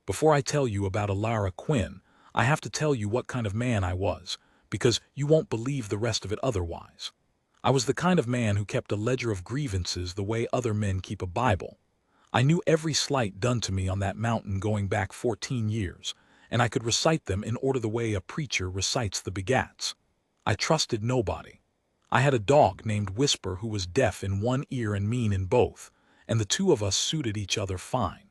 Before I tell you about Alara Quinn, I have to tell you what kind of man I was, because you won't believe the rest of it otherwise. I was the kind of man who kept a ledger of grievances the way other men keep a Bible. I knew every slight done to me on that mountain going back 14 years, and I could recite them in order the way a preacher recites the begats. I trusted nobody. I had a dog named Whisper who was deaf in one ear and mean in both, and the two of us suited each other fine.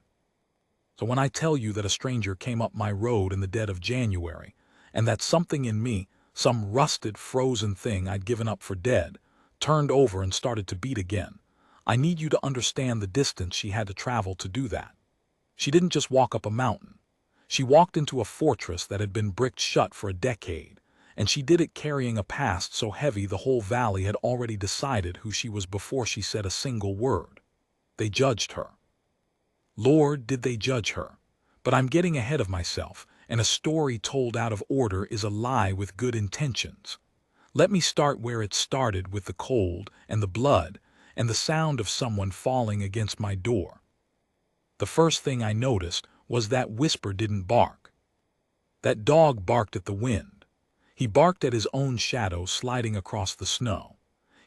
So when I tell you that a stranger came up my road in the dead of January, and that something in me, some rusted, frozen thing I'd given up for dead, turned over and started to beat again, I need you to understand the distance she had to travel to do that. She didn't just walk up a mountain. She walked into a fortress that had been bricked shut for a decade, and she did it carrying a past so heavy the whole valley had already decided who she was before she said a single word. They judged her. Lord, did they judge her? But I'm getting ahead of myself, and a story told out of order is a lie with good intentions. Let me start where it started, with the cold and the blood and the sound of someone falling against my door. The first thing I noticed was that Whisper didn't bark. That dog barked at the wind. He barked at his own shadow sliding across the snow.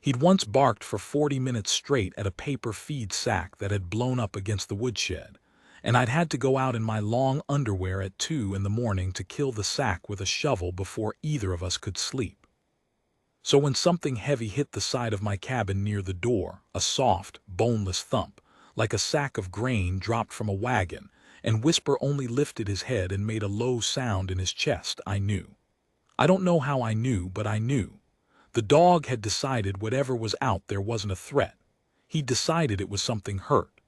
He'd once barked for 40 minutes straight at a paper feed sack that had blown up against the woodshed, and I'd had to go out in my long underwear at 2 in the morning to kill the sack with a shovel before either of us could sleep. So when something heavy hit the side of my cabin near the door, a soft, boneless thump, like a sack of grain dropped from a wagon, and Whisper only lifted his head and made a low sound in his chest, I knew. I don't know how I knew, but I knew. The dog had decided whatever was out there wasn't a threat. He'd decided it was something hurt.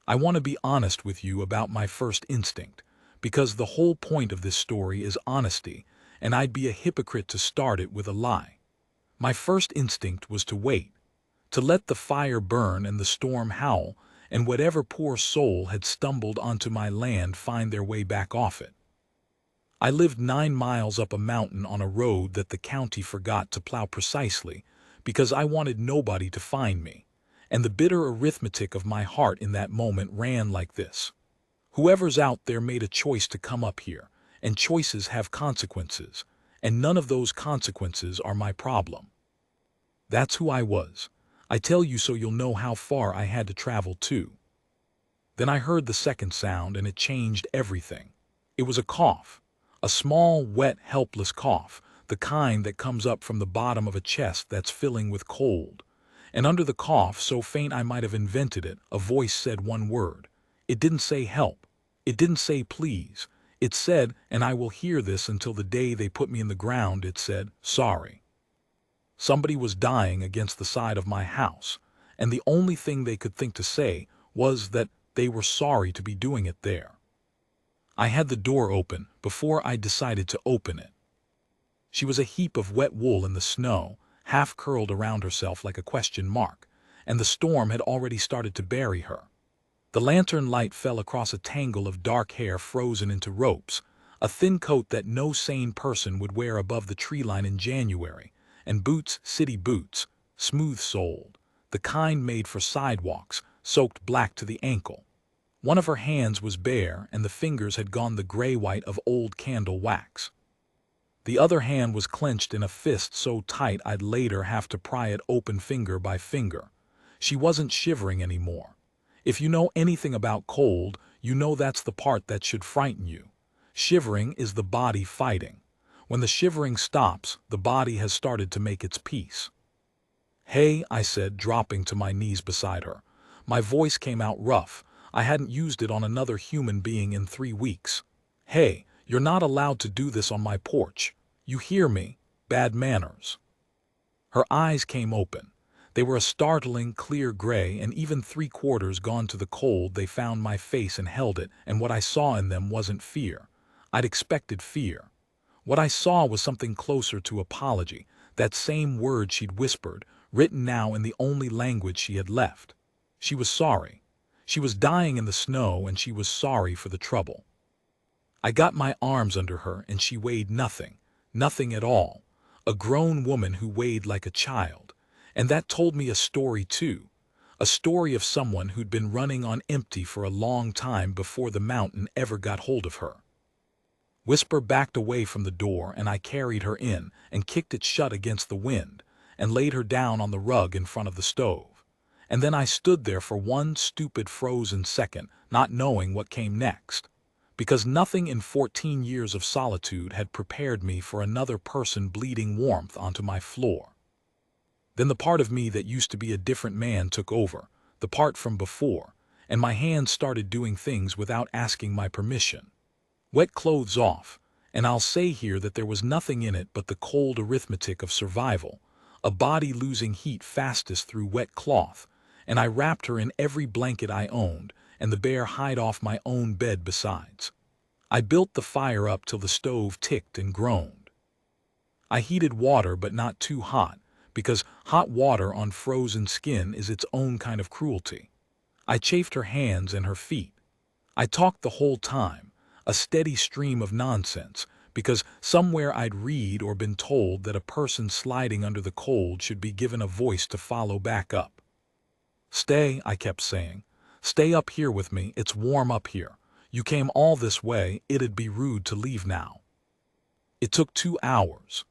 I want to be honest with you about my first instinct, because the whole point of this story is honesty, and I'd be a hypocrite to start it with a lie. My first instinct was to wait, to let the fire burn and the storm howl, and whatever poor soul had stumbled onto my land find their way back off it. I lived 9 miles up a mountain on a road that the county forgot to plow precisely because I wanted nobody to find me, and the bitter arithmetic of my heart in that moment ran like this. Whoever's out there made a choice to come up here, and choices have consequences, and none of those consequences are my problem. That's who I was. I tell you so you'll know how far I had to travel too. Then I heard the second sound, and it changed everything. It was a cough. A small, wet, helpless cough, the kind that comes up from the bottom of a chest that's filling with cold. And under the cough, so faint I might have invented it, a voice said one word. It didn't say help. It didn't say please. It said, and I will hear this until the day they put me in the ground, it said, sorry. Somebody was dying against the side of my house, and the only thing they could think to say was that they were sorry to be doing it there. I had the door open before I decided to open it. She was a heap of wet wool in the snow, half curled around herself like a question mark, and the storm had already started to bury her. The lantern light fell across a tangle of dark hair frozen into ropes, a thin coat that no sane person would wear above the tree line in January, and boots, city boots, smooth-soled, the kind made for sidewalks, soaked black to the ankle. One of her hands was bare, and the fingers had gone the gray-white of old candle wax. The other hand was clenched in a fist so tight I'd later have to pry it open finger by finger. She wasn't shivering anymore. If you know anything about cold, you know that's the part that should frighten you. Shivering is the body fighting. When the shivering stops, the body has started to make its peace. "Hey," I said, dropping to my knees beside her. My voice came out rough. I hadn't used it on another human being in 3 weeks. "Hey, you're not allowed to do this on my porch. You hear me? Bad manners." Her eyes came open. They were a startling, clear gray, and even 3/4 gone to the cold. They found my face and held it, and what I saw in them wasn't fear. I'd expected fear. What I saw was something closer to apology, that same word she'd whispered, written now in the only language she had left. She was sorry. She was dying in the snow, and she was sorry for the trouble. I got my arms under her, and she weighed nothing, nothing at all. A grown woman who weighed like a child. And that told me a story too. A story of someone who'd been running on empty for a long time before the mountain ever got hold of her. Whisper backed away from the door, and I carried her in and kicked it shut against the wind and laid her down on the rug in front of the stove. And then I stood there for one stupid frozen second, not knowing what came next. Because nothing in 14 years of solitude had prepared me for another person bleeding warmth onto my floor. Then the part of me that used to be a different man took over, the part from before, and my hands started doing things without asking my permission. Wet clothes off, and I'll say here that there was nothing in it but the cold arithmetic of survival, a body losing heat fastest through wet cloth, and I wrapped her in every blanket I owned, and the bare hide off my own bed besides. I built the fire up till the stove ticked and groaned. I heated water, but not too hot, because hot water on frozen skin is its own kind of cruelty. I chafed her hands and her feet. I talked the whole time, a steady stream of nonsense, because somewhere I'd read or been told that a person sliding under the cold should be given a voice to follow back up. "Stay," I kept saying. "Stay up here with me, it's warm up here. You came all this way, it'd be rude to leave now." It took 2 hours.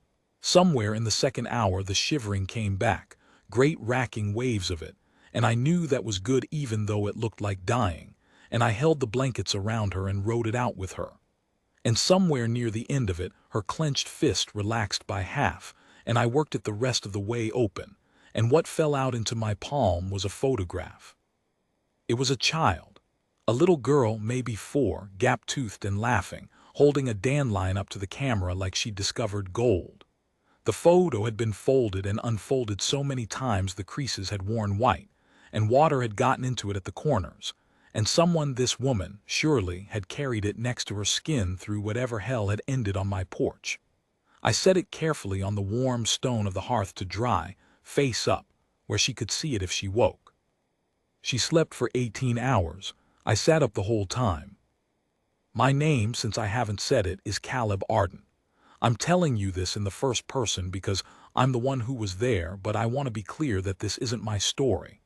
Somewhere in the second hour the shivering came back, great racking waves of it, and I knew that was good even though it looked like dying, and I held the blankets around her and rode it out with her. And somewhere near the end of it, her clenched fist relaxed by half, and I worked it the rest of the way open, and what fell out into my palm was a photograph. It was a child, a little girl, maybe 4, gap-toothed and laughing, holding a dandelion up to the camera like she'd discovered gold. The photo had been folded and unfolded so many times the creases had worn white, and water had gotten into it at the corners, and someone, this woman, surely, had carried it next to her skin through whatever hell had ended on my porch. I set it carefully on the warm stone of the hearth to dry, face up, where she could see it if she woke. She slept for 18 hours. I sat up the whole time. My name, since I haven't said it, is Caleb Arden. I'm telling you this in the first person because I'm the one who was there, but I want to be clear that this isn't my story.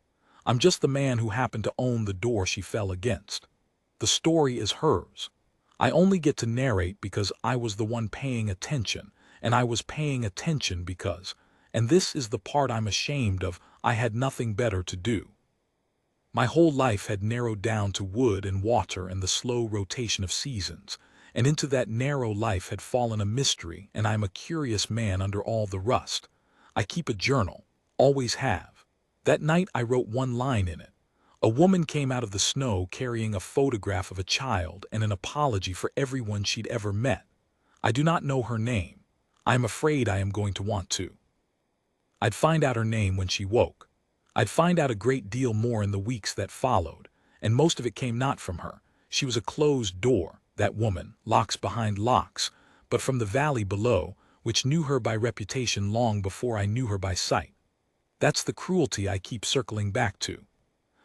I'm just the man who happened to own the door she fell against. The story is hers. I only get to narrate because I was the one paying attention, and I was paying attention because, and this is the part I'm ashamed of, I had nothing better to do. My whole life had narrowed down to wood and water and the slow rotation of seasons, and into that narrow life had fallen a mystery, and I'm a curious man under all the rust. I keep a journal, always have. That night I wrote one line in it. A woman came out of the snow carrying a photograph of a child and an apology for everyone she'd ever met. I do not know her name. I am afraid I am going to want to. I'd find out her name when she woke. I'd find out a great deal more in the weeks that followed, and most of it came not from her. She was a closed door, that woman, locks behind locks, but from the valley below, which knew her by reputation long before I knew her by sight. That's the cruelty I keep circling back to.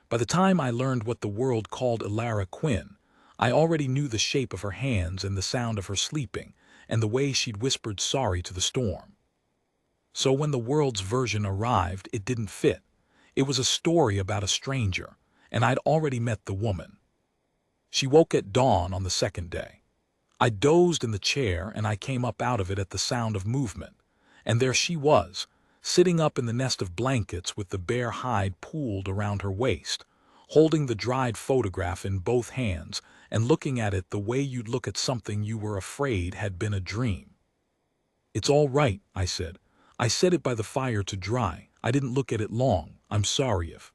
By the time I learned what the world called Ilara Quinn, I already knew the shape of her hands and the sound of her sleeping, and the way she'd whispered sorry to the storm. So when the world's version arrived, it didn't fit. It was a story about a stranger, and I'd already met the woman. She woke at dawn on the second day. I dozed in the chair, and I came up out of it at the sound of movement, and there she was, sitting up in the nest of blankets with the bare hide pooled around her waist, holding the dried photograph in both hands and looking at it the way you'd look at something you were afraid had been a dream. "It's all right," I said. "I set it by the fire to dry. I didn't look at it long. I'm sorry if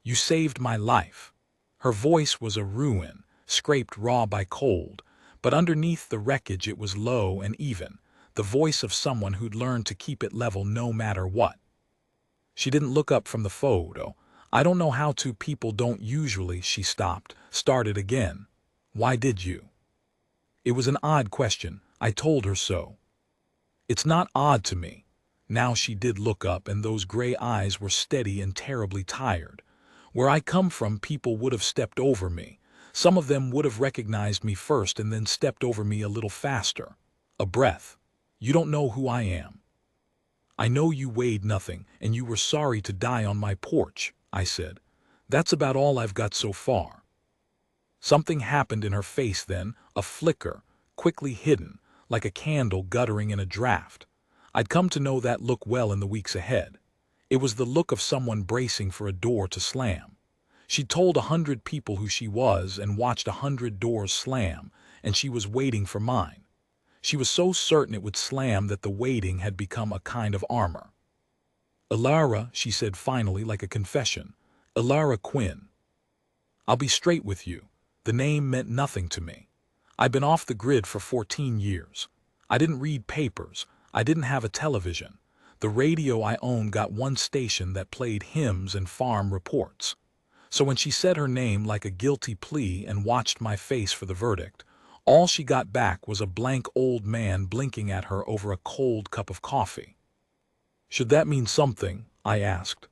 you saved my life." Her voice was a ruin, scraped raw by cold, but underneath the wreckage it was low and even, the voice of someone who'd learned to keep it level no matter what. She didn't look up from the photo. "I don't know how to, people don't usually." She stopped, started again. "Why did you?" It was an odd question. I told her so. "It's not odd to me." Now she did look up, and those gray eyes were steady and terribly tired. "Where I come from, people would have stepped over me. Some of them would have recognized me first and then stepped over me a little faster. A breath. You don't know who I am." "I know you weighed nothing, and you were sorry to die on my porch," I said. That's about all I've got so far. Something happened in her face then, a flicker, quickly hidden, like a candle guttering in a draft. I'd come to know that look well in the weeks ahead. It was the look of someone bracing for a door to slam. She'd told 100 people who she was and watched 100 doors slam, and she was waiting for mine. She was so certain it would slam that the waiting had become a kind of armor. "Elara," she said finally like a confession. "Elara Quinn. I'll be straight with you. The name meant nothing to me. I'd been off the grid for 14 years. I didn't read papers. I didn't have a television. The radio I owned got one station that played hymns and farm reports. So when she said her name like a guilty plea and watched my face for the verdict, all she got back was a blank old man blinking at her over a cold cup of coffee. Should that mean something? I asked.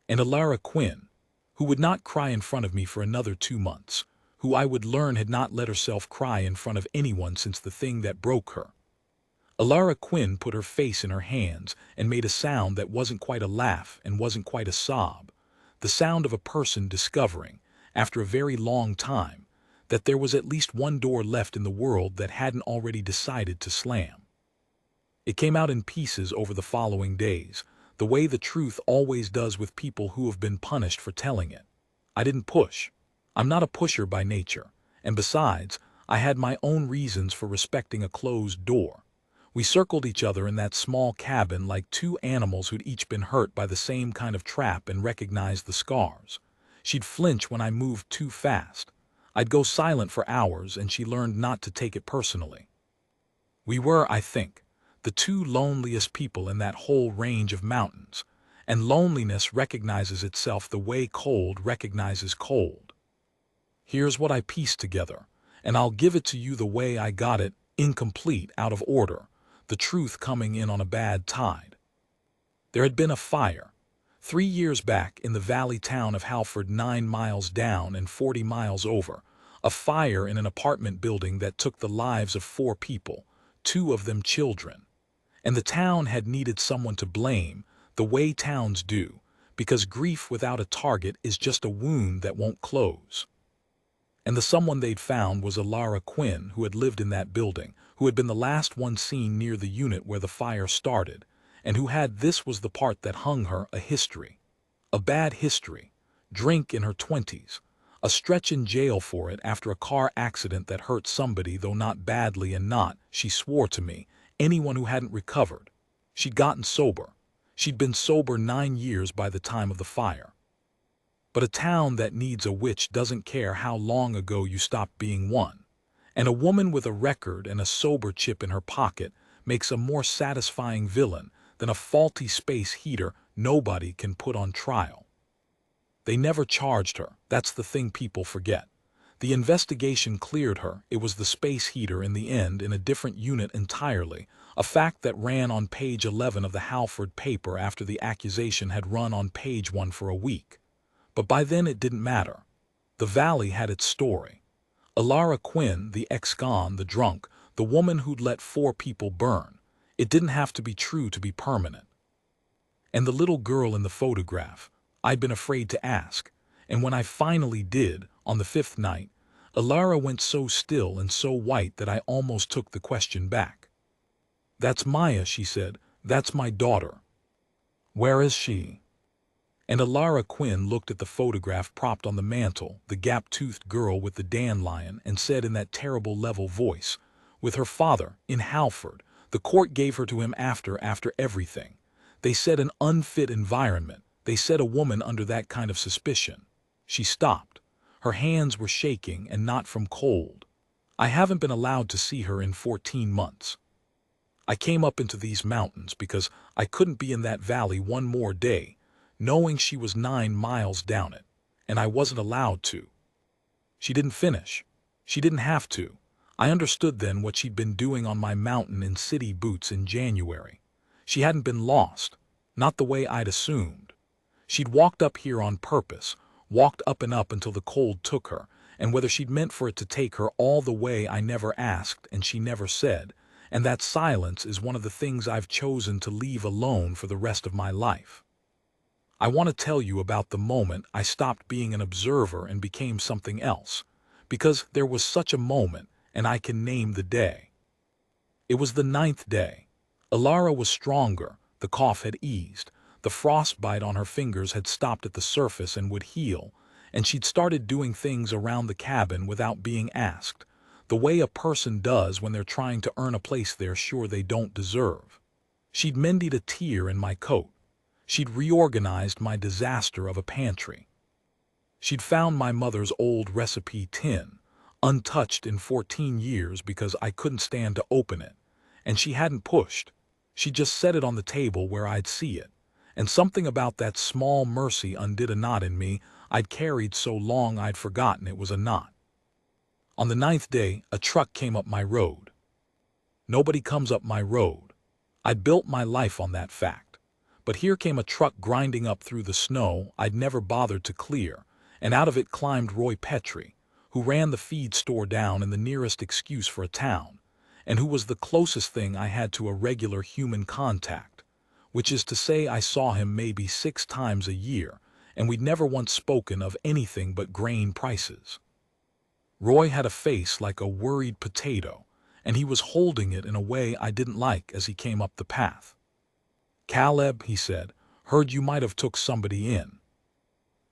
And Elara Quinn, who would not cry in front of me for another 2 months, who I would learn had not let herself cry in front of anyone since the thing that broke her. Elara Quinn put her face in her hands and made a sound that wasn't quite a laugh and wasn't quite a sob, the sound of a person discovering, after a very long time, that there was at least one door left in the world that hadn't already decided to slam. It came out in pieces over the following days, the way the truth always does with people who have been punished for telling it. I didn't push. I'm not a pusher by nature, and besides, I had my own reasons for respecting a closed door. We circled each other in that small cabin like two animals who'd each been hurt by the same kind of trap and recognized the scars. She'd flinch when I moved too fast. I'd go silent for hours, and she learned not to take it personally. We were, I think, the two loneliest people in that whole range of mountains, and loneliness recognizes itself the way cold recognizes cold. Here's what I pieced together, and I'll give it to you the way I got it, incomplete, out of order, the truth coming in on a bad tide. There had been a fire, 3 years back in the valley town of Halford, 9 miles down and 40 miles over, a fire in an apartment building that took the lives of 4 people, 2 of them children. And the town had needed someone to blame, the way towns do, because grief without a target is just a wound that won't close. And the someone they'd found was Elara Quinn, who had lived in that building, who had been the last one seen near the unit where the fire started, and who had, this was the part that hung her, a history. A bad history. Drink in her 20s. A stretch in jail for it after a car accident that hurt somebody, though not badly, and not, she swore to me, anyone who hadn't recovered. She'd gotten sober. She'd been sober 9 years by the time of the fire. But a town that needs a witch doesn't care how long ago you stopped being one. And a woman with a record and a sober chip in her pocket makes a more satisfying villain than a faulty space heater nobody can put on trial. They never charged her. That's the thing people forget. The investigation cleared her. It was the space heater in the end, in a different unit entirely, a fact that ran on page 11 of the Halford paper after the accusation had run on page 1 for a week. But by then it didn't matter. The valley had its story. Elara Quinn, the ex-con, the drunk, the woman who'd let 4 people burn. It didn't have to be true to be permanent. And the little girl in the photograph, I'd been afraid to ask, and when I finally did, on the 5th night, Elara went so still and so white that I almost took the question back. "That's Maya," she said. "That's my daughter." "Where is she?" And Elara Quinn looked at the photograph propped on the mantel, the gap-toothed girl with the dandelion, and said in that terrible level voice, "With her father, in Halford. The court gave her to him after everything. They said an unfit environment. They said a woman under that kind of suspicion." She stopped. Her hands were shaking, and not from cold. "I haven't been allowed to see her in 14 months. I came up into these mountains because I couldn't be in that valley one more day, knowing she was 9 miles down it, and I wasn't allowed to." She didn't finish. She didn't have to. I understood then what she'd been doing on my mountain in city boots in January. She hadn't been lost, not the way I'd assumed. She'd walked up here on purpose, walked up and up until the cold took her, and whether she'd meant for it to take her all the way I never asked and she never said, and that silence is one of the things I've chosen to leave alone for the rest of my life. I want to tell you about the moment I stopped being an observer and became something else. Because there was such a moment, and I can name the day. It was the 9th day. Alara was stronger, the cough had eased, the frostbite on her fingers had stopped at the surface and would heal, and she'd started doing things around the cabin without being asked, the way a person does when they're trying to earn a place they're sure they don't deserve. She'd mended a tear in my coat. She'd reorganized my disaster of a pantry. She'd found my mother's old recipe tin, untouched in 14 years because I couldn't stand to open it, and she hadn't pushed. She just set it on the table where I'd see it, and something about that small mercy undid a knot in me I'd carried so long I'd forgotten it was a knot. On the 9th day, a truck came up my road. Nobody comes up my road. I'd built my life on that fact. But here came a truck grinding up through the snow I'd never bothered to clear, and out of it climbed Roy Petrie, who ran the feed store down in the nearest excuse for a town, and who was the closest thing I had to a regular human contact, which is to say I saw him maybe 6 times a year, and we'd never once spoken of anything but grain prices. Roy had a face like a worried potato, and he was holding it in a way I didn't like as he came up the path. "Caleb," he said, "heard you might have took somebody in."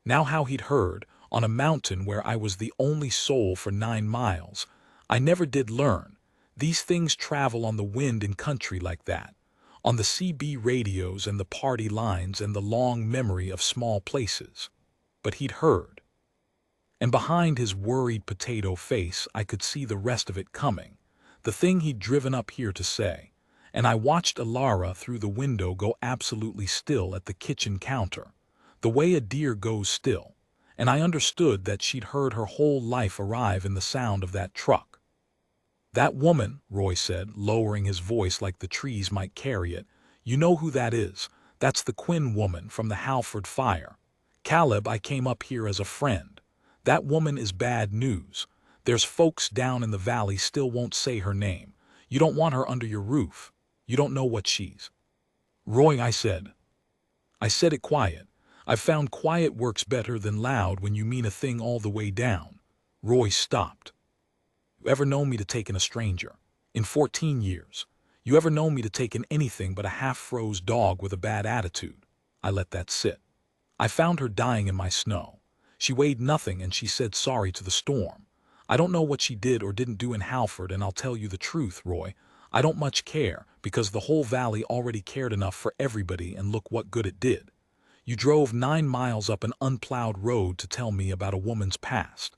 Now how he'd heard, on a mountain where I was the only soul for 9 miles, I never did learn. These things travel on the wind in country like that, on the CB radios and the party lines and the long memory of small places. But he'd heard. And behind his worried potato face I could see the rest of it coming, the thing he'd driven up here to say, and I watched Alara through the window go absolutely still at the kitchen counter, the way a deer goes still, and I understood that she'd heard her whole life arrive in the sound of that truck. "That woman," Roy said, lowering his voice like the trees might carry it, "you know who that is. That's the Quinn woman from the Halford fire. Caleb, I came up here as a friend. That woman is bad news. There's folks down in the valley still won't say her name. You don't want her under your roof. You don't know what she's." "Roy," I said. I said it quiet. I've found quiet works better than loud when you mean a thing all the way down. Roy stopped. "You ever known me to take in a stranger? In 14 years. You ever known me to take in anything but a half-froze dog with a bad attitude?" I let that sit. "I found her dying in my snow. She weighed nothing and she said sorry to the storm. I don't know what she did or didn't do in Halford, and I'll tell you the truth, Roy. I don't much care, because the whole valley already cared enough for everybody, and look what good it did. You drove 9 miles up an unplowed road to tell me about a woman's past.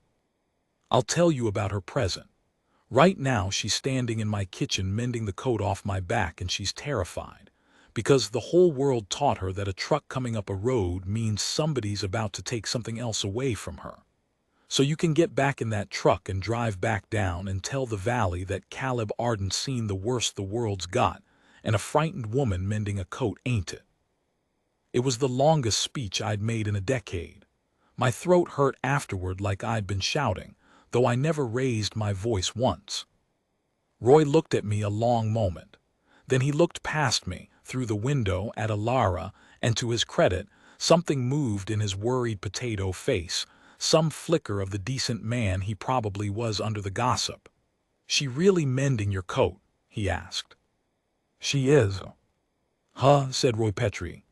I'll tell you about her present. Right now she's standing in my kitchen mending the coat off my back, and she's terrified, because the whole world taught her that a truck coming up a road means somebody's about to take something else away from her. So you can get back in that truck and drive back down and tell the valley that Caleb Arden's seen the worst the world's got, and a frightened woman mending a coat ain't it." It was the longest speech I'd made in a decade. My throat hurt afterward like I'd been shouting, though I never raised my voice once. Roy looked at me a long moment. Then he looked past me, through the window, at Alara, and to his credit, something moved in his worried potato face, some flicker of the decent man he probably was under the gossip. "She really mending your coat?" he asked. "She is." "Huh," said Roy Petrie.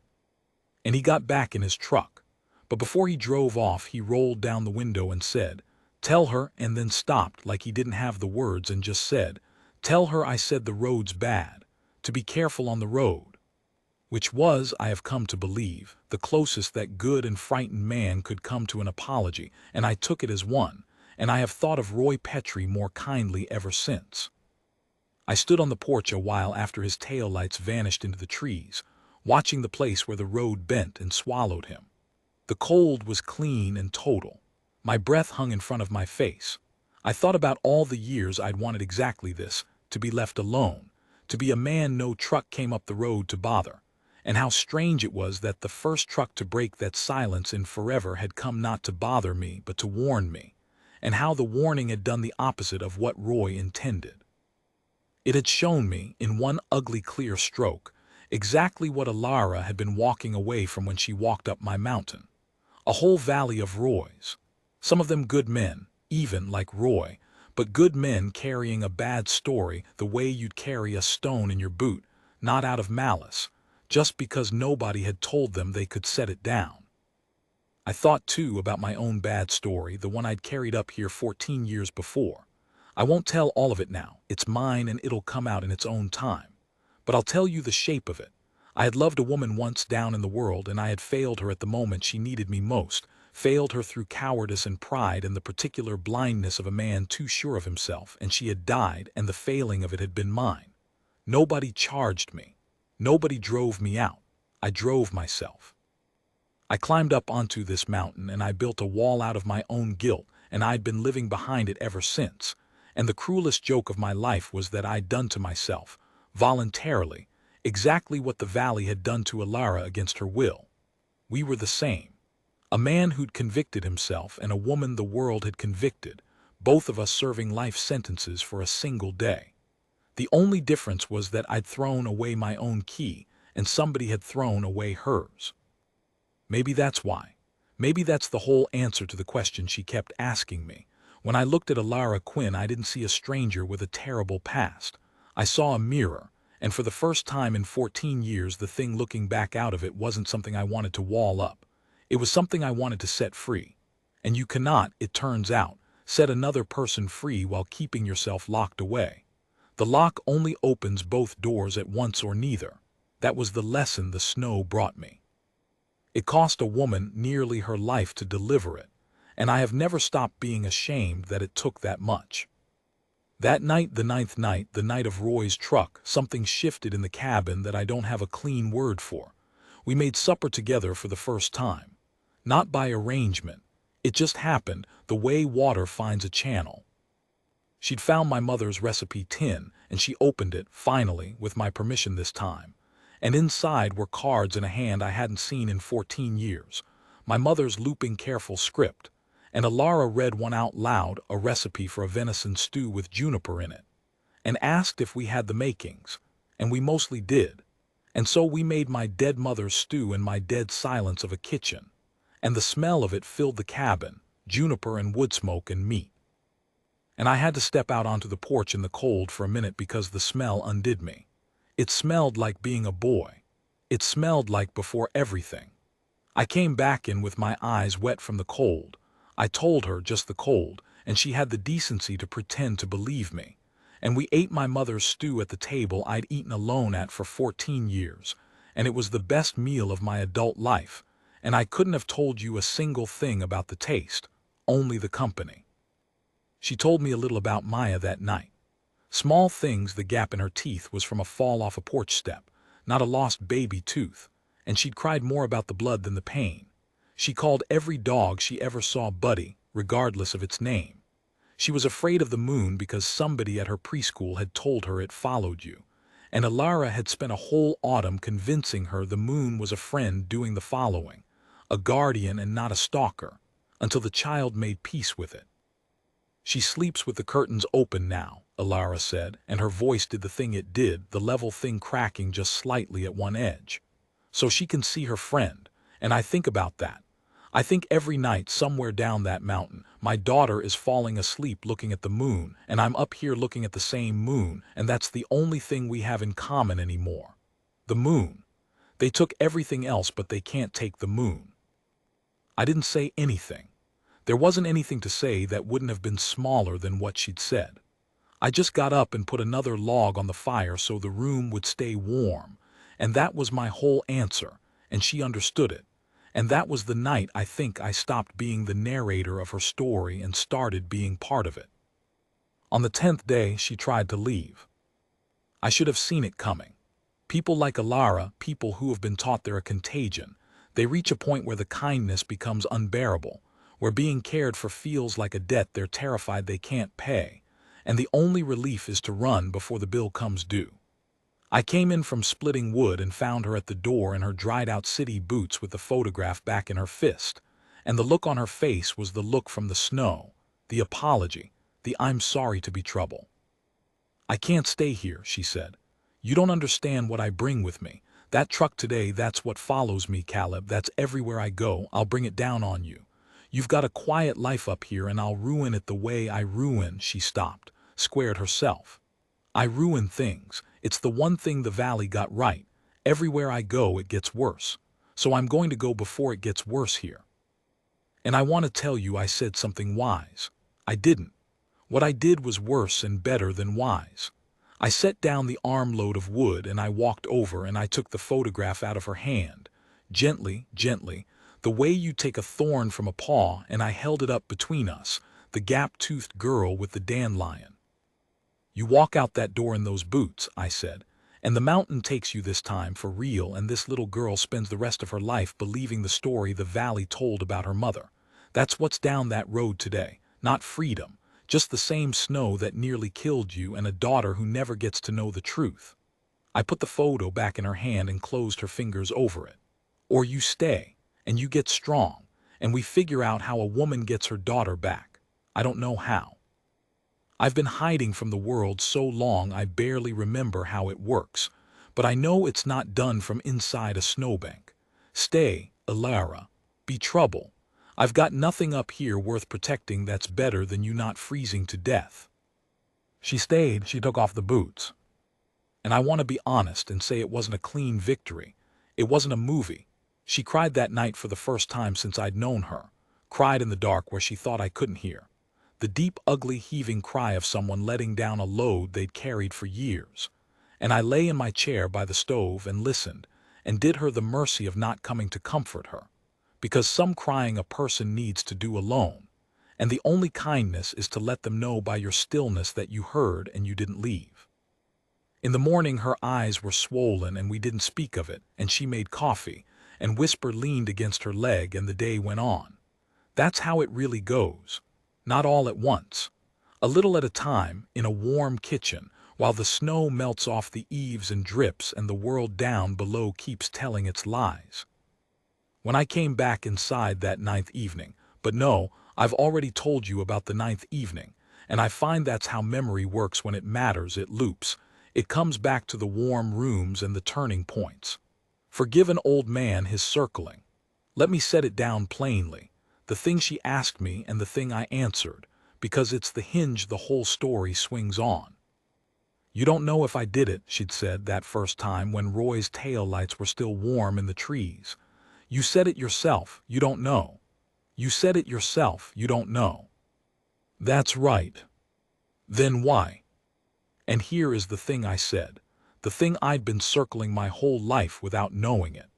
And he got back in his truck. But before he drove off, he rolled down the window and said, "Tell her," and then stopped like he didn't have the words and just said, "Tell her I said the road's bad, to be careful on the road." Which was, I have come to believe, the closest that good and frightened man could come to an apology, and I took it as one, and I have thought of Roy Petrie more kindly ever since. I stood on the porch a while after his taillights vanished into the trees, watching the place where the road bent and swallowed him. The cold was clean and total. My breath hung in front of my face. I thought about all the years I'd wanted exactly this, to be left alone, to be a man no truck came up the road to bother, and how strange it was that the first truck to break that silence in forever had come not to bother me but to warn me, and how the warning had done the opposite of what Roy intended. It had shown me, in one ugly clear stroke, Exactly what Alara had been walking away from when she walked up my mountain. A whole valley of Roys. Some of them good men, even like Roy, but good men carrying a bad story the way you'd carry a stone in your boot, not out of malice, just because nobody had told them they could set it down. I thought too about my own bad story, the one I'd carried up here 14 years before. I won't tell all of it now, it's mine and it'll come out in its own time. But I'll tell you the shape of it. I had loved a woman once down in the world, and I had failed her at the moment she needed me most, failed her through cowardice and pride and the particular blindness of a man too sure of himself, and she had died, and the failing of it had been mine. Nobody charged me. Nobody drove me out. I drove myself. I climbed up onto this mountain, and I built a wall out of my own guilt, and I'd been living behind it ever since. And the cruelest joke of my life was that I'd done to myself, voluntarily, exactly what the valley had done to Alara against her will. We were the same. A man who'd convicted himself and a woman the world had convicted, both of us serving life sentences for a single day. The only difference was that I'd thrown away my own key and somebody had thrown away hers. Maybe that's why. Maybe that's the whole answer to the question she kept asking me. When I looked at Alara Quinn, I didn't see a stranger with a terrible past. I saw a mirror, and for the first time in 14 years, the thing looking back out of it wasn't something I wanted to wall up. It was something I wanted to set free. And you cannot, it turns out, set another person free while keeping yourself locked away. The lock only opens both doors at once or neither. That was the lesson the snow brought me. It cost a woman nearly her life to deliver it, and I have never stopped being ashamed that it took that much. That night, the ninth night, the night of Roy's truck, something shifted in the cabin that I don't have a clean word for. We made supper together for the first time. Not by arrangement. It just happened, the way water finds a channel. She'd found my mother's recipe tin, and she opened it, finally, with my permission this time. And inside were cards in a hand I hadn't seen in 14 years. My mother's looping careful script. And Alara read one out loud, a recipe for a venison stew with juniper in it, and asked if we had the makings, and we mostly did. And so we made my dead mother's stew in my dead silence of a kitchen, and the smell of it filled the cabin, juniper and wood smoke and meat. And I had to step out onto the porch in the cold for a minute because the smell undid me. It smelled like being a boy. It smelled like before everything. I came back in with my eyes wet from the cold. I told her just the cold, and she had the decency to pretend to believe me. And we ate my mother's stew at the table I'd eaten alone at for 14 years, and it was the best meal of my adult life, and I couldn't have told you a single thing about the taste, only the company. She told me a little about Maya that night. Small things, the gap in her teeth was from a fall off a porch step, not a lost baby tooth, and she'd cried more about the blood than the pain. She called every dog she ever saw Buddy, regardless of its name. She was afraid of the moon because somebody at her preschool had told her it followed you, and Alara had spent a whole autumn convincing her the moon was a friend doing the following, a guardian and not a stalker, until the child made peace with it. She sleeps with the curtains open now, Alara said, and her voice did the thing it did, the level thing cracking just slightly at one edge. So she can see her friend, and I think about that. I think every night somewhere down that mountain, my daughter is falling asleep looking at the moon, and I'm up here looking at the same moon, and that's the only thing we have in common anymore. The moon. They took everything else, but they can't take the moon. I didn't say anything. There wasn't anything to say that wouldn't have been smaller than what she'd said. I just got up and put another log on the fire so the room would stay warm, and that was my whole answer, and she understood it. And that was the night I think I stopped being the narrator of her story and started being part of it. On the 10th day, she tried to leave. I should have seen it coming. People like Alara, people who have been taught they're a contagion, they reach a point where the kindness becomes unbearable, where being cared for feels like a debt they're terrified they can't pay, and the only relief is to run before the bill comes due. I came in from splitting wood and found her at the door in her dried-out city boots with the photograph back in her fist, and the look on her face was the look from the snow, the apology, the I'm sorry to be trouble. I can't stay here, she said. You don't understand what I bring with me, That truck today, that's what follows me, Caleb. That's everywhere I go. I'll bring it down on you. You've got a quiet life up here, and I'll ruin it the way I ruin." She stopped, squared herself. "I ruin things. It's the one thing the valley got right. Everywhere I go, it gets worse. So I'm going to go before it gets worse here. And I want to tell you I said something wise. I didn't. What I did was worse and better than wise. I set down the armload of wood and I walked over and I took the photograph out of her hand. Gently, gently, the way you take a thorn from a paw, and I held it up between us, the gap-toothed girl with the dandelion. "You walk out that door in those boots," I said, "and the mountain takes you this time for real, and this little girl spends the rest of her life believing the story the valley told about her mother. That's what's down that road today. Not freedom, just the same snow that nearly killed you and a daughter who never gets to know the truth." I put the photo back in her hand and closed her fingers over it. "Or you stay, and you get strong, and we figure out how a woman gets her daughter back. I don't know how. I've been hiding from the world so long I barely remember how it works, but I know it's not done from inside a snowbank. Stay, Alara. Be trouble. I've got nothing up here worth protecting that's better than you not freezing to death." She stayed. She took off the boots. And I want to be honest and say it wasn't a clean victory. It wasn't a movie. She cried that night for the first time since I'd known her. Cried in the dark where she thought I couldn't hear. The deep, ugly, heaving cry of someone letting down a load they'd carried for years. And I lay in my chair by the stove and listened, and did her the mercy of not coming to comfort her. Because some crying a person needs to do alone, and the only kindness is to let them know by your stillness that you heard and you didn't leave. In the morning her eyes were swollen and we didn't speak of it, and she made coffee, and Whisper leaned against her leg, and the day went on. That's how it really goes. Not all at once. A little at a time, in a warm kitchen, while the snow melts off the eaves and drips and the world down below keeps telling its lies. When I came back inside that 9th evening, but no, I've already told you about the 9th evening, and I find that's how memory works when it matters. It loops. It comes back to the warm rooms and the turning points. Forgive an old man his circling. Let me set it down plainly. The thing she asked me and the thing I answered, because it's the hinge the whole story swings on. "You don't know if I did it," she'd said that first time when Roy's taillights were still warm in the trees. "You said it yourself, you don't know. You said it yourself, you don't know." "That's right." "Then why?" And here is the thing I said, the thing I'd been circling my whole life without knowing it.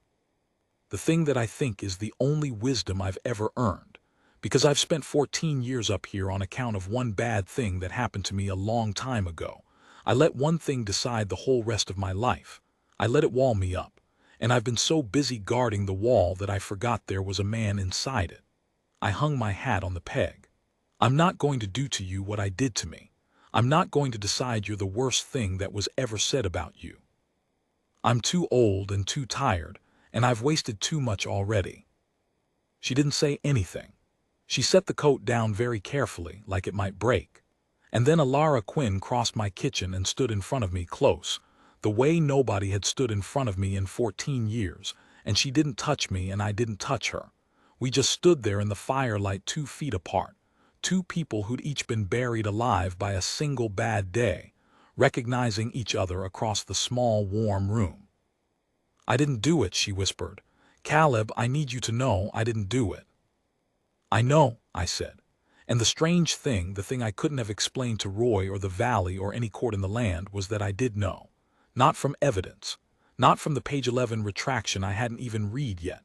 The thing that I think is the only wisdom I've ever earned, because I've spent 14 years up here on account of one bad thing that happened to me a long time ago. I let one thing decide the whole rest of my life. I let it wall me up, and I've been so busy guarding the wall that I forgot there was a man inside it. I hung my hat on the peg. I'm not going to do to you what I did to me. I'm not going to decide you're the worst thing that was ever said about you. I'm too old and too tired, and I've wasted too much already." She didn't say anything. She set the coat down very carefully, like it might break. And then Alara Quinn crossed my kitchen and stood in front of me close, the way nobody had stood in front of me in 14 years, and she didn't touch me and I didn't touch her. We just stood there in the firelight 2 feet apart, two people who'd each been buried alive by a single bad day, recognizing each other across the small, warm room. "I didn't do it," she whispered. "Caleb, I need you to know I didn't do it." "I know," I said. And the strange thing, the thing I couldn't have explained to Roy or the valley or any court in the land, was that I did know. Not from evidence. Not from the page 11 retraction I hadn't even read yet.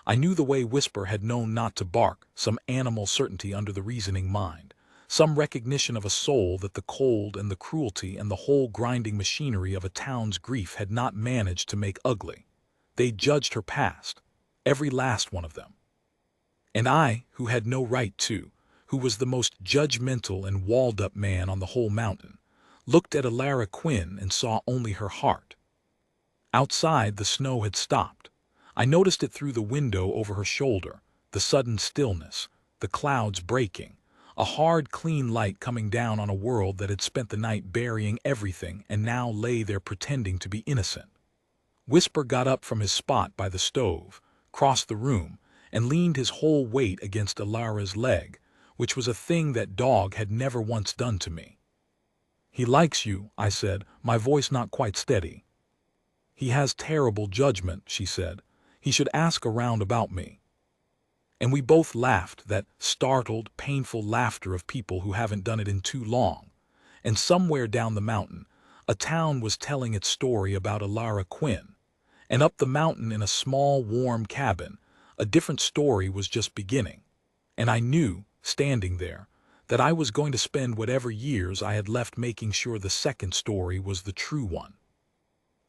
I knew the way Whisper had known not to bark, some animal certainty under the reasoning mind. Some recognition of a soul that the cold and the cruelty and the whole grinding machinery of a town's grief had not managed to make ugly. They judged her past, every last one of them. And I, who had no right to, who was the most judgmental and walled-up man on the whole mountain, looked at Alara Quinn and saw only her heart. Outside, the snow had stopped. I noticed it through the window over her shoulder, the sudden stillness, the clouds breaking, a hard, clean light coming down on a world that had spent the night burying everything and now lay there pretending to be innocent. Whisper got up from his spot by the stove, crossed the room, and leaned his whole weight against Alara's leg, which was a thing that dog had never once done to me. "He likes you," I said, my voice not quite steady. "He has terrible judgment," she said. "He should ask around about me." And we both laughed, that startled, painful laughter of people who haven't done it in too long. And somewhere down the mountain, a town was telling its story about Alara Quinn. And up the mountain in a small, warm cabin, a different story was just beginning. And I knew, standing there, that I was going to spend whatever years I had left making sure the second story was the true one.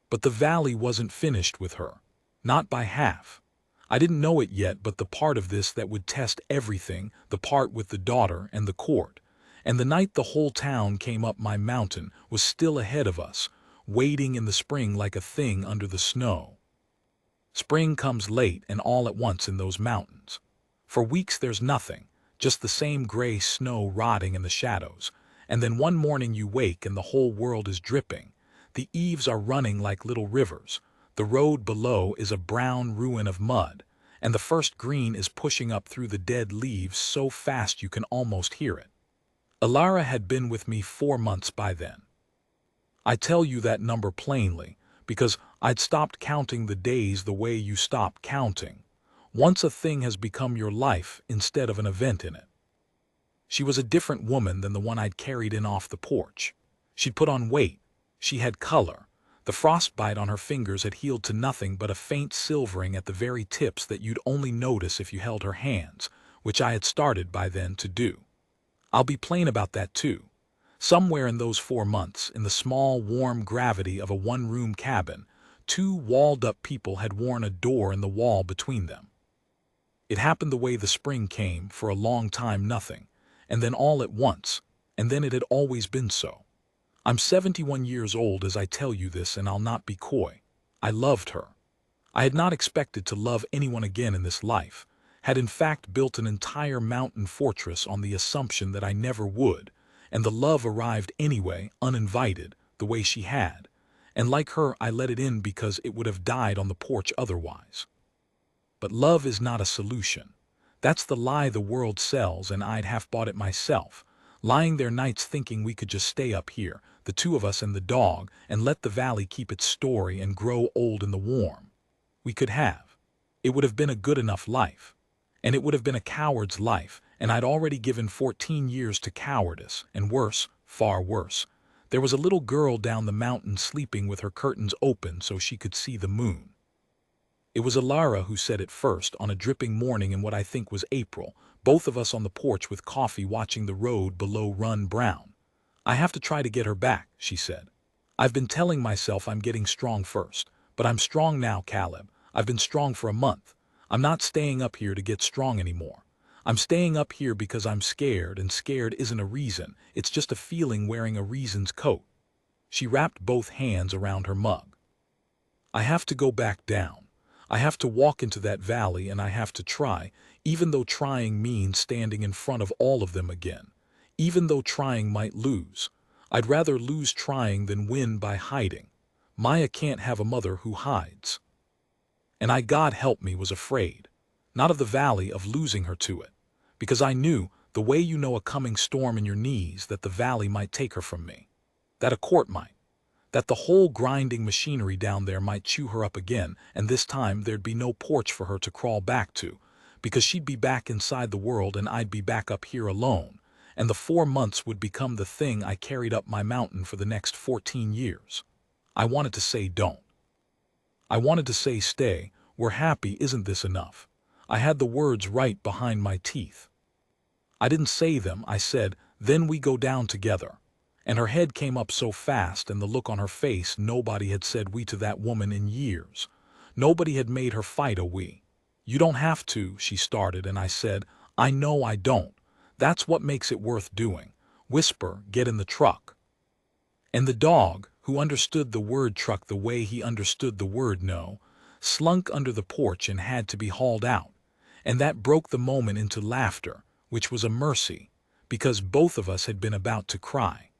But the valley wasn't finished with her. Not by half. I didn't know it yet, but the part of this that would test everything, the part with the daughter and the court, and the night the whole town came up my mountain, was still ahead of us, waiting in the spring like a thing under the snow. Spring comes late and all at once in those mountains. For weeks there's nothing, just the same gray snow rotting in the shadows, and then one morning you wake and the whole world is dripping. The eaves are running like little rivers. The road below is a brown ruin of mud, and the first green is pushing up through the dead leaves so fast you can almost hear it. Alara had been with me 4 months by then. I tell you that number plainly, because I'd stopped counting the days the way you stop counting. Once a thing has become your life instead of an event in it. She was a different woman than the one I'd carried in off the porch. She'd put on weight. She had color. The frostbite on her fingers had healed to nothing but a faint silvering at the very tips that you'd only notice if you held her hands, which I had started by then to do. I'll be plain about that too. Somewhere in those 4 months, in the small, warm gravity of a one-room cabin, 2 walled-up people had worn a door in the wall between them. It happened the way the spring came, for a long time nothing, and then all at once, and then it had always been so. I'm 71 years old as I tell you this, and I'll not be coy. I loved her. I had not expected to love anyone again in this life, had in fact built an entire mountain fortress on the assumption that I never would, and the love arrived anyway, uninvited, the way she had, and like her I let it in because it would have died on the porch otherwise. But love is not a solution. That's the lie the world sells, and I'd half bought it myself, lying there nights thinking we could just stay up here, the 2 of us and the dog, and let the valley keep its story and grow old in the warm. We could have. It would have been a good enough life. And it would have been a coward's life, and I'd already given 14 years to cowardice, and worse, far worse. There was a little girl down the mountain sleeping with her curtains open so she could see the moon. It was Alara who said it first, on a dripping morning in what I think was April, both of us on the porch with coffee watching the road below run brown. "I have to try to get her back," she said. "I've been telling myself I'm getting strong first, but I'm strong now, Caleb. I've been strong for a month. I'm not staying up here to get strong anymore. I'm staying up here because I'm scared, and scared isn't a reason, it's just a feeling wearing a reason's coat." She wrapped both hands around her mug. "I have to go back down. I have to walk into that valley, and I have to try, even though trying means standing in front of all of them again. Even though trying might lose. I'd rather lose trying than win by hiding. Maya can't have a mother who hides." And I, God help me, was afraid. Not of the valley, of losing her to it. Because I knew, the way you know a coming storm in your knees, that the valley might take her from me. That a court might. That the whole grinding machinery down there might chew her up again, and this time there'd be no porch for her to crawl back to, because she'd be back inside the world and I'd be back up here alone, and the 4 months would become the thing I carried up my mountain for the next 14 years. I wanted to say don't. I wanted to say stay, we're happy, isn't this enough? I had the words right behind my teeth. I didn't say them, I said, then we go down together. And her head came up so fast, and the look on her face, nobody had said we to that woman in years. Nobody had made her fight a we. "You don't have to," she started, and I said, "I know I don't. That's what makes it worth doing. Whisper, get in the truck." And the dog, who understood the word truck the way he understood the word no, slunk under the porch and had to be hauled out. And that broke the moment into laughter, which was a mercy, because both of us had been about to cry.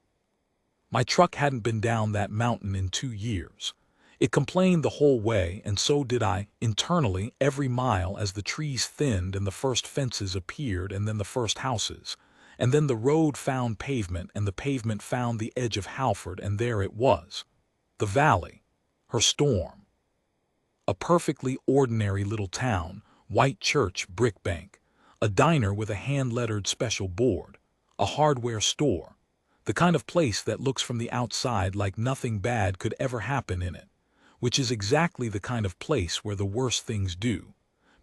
My truck hadn't been down that mountain in 2 years. It complained the whole way, and so did I, internally, every mile as the trees thinned and the first fences appeared and then the first houses. And then the road found pavement and the pavement found the edge of Halford, and there it was. The valley. Her storm. A perfectly ordinary little town, white church, brick bank, a diner with a hand-lettered special board, a hardware store, the kind of place that looks from the outside like nothing bad could ever happen in it, which is exactly the kind of place where the worst things do,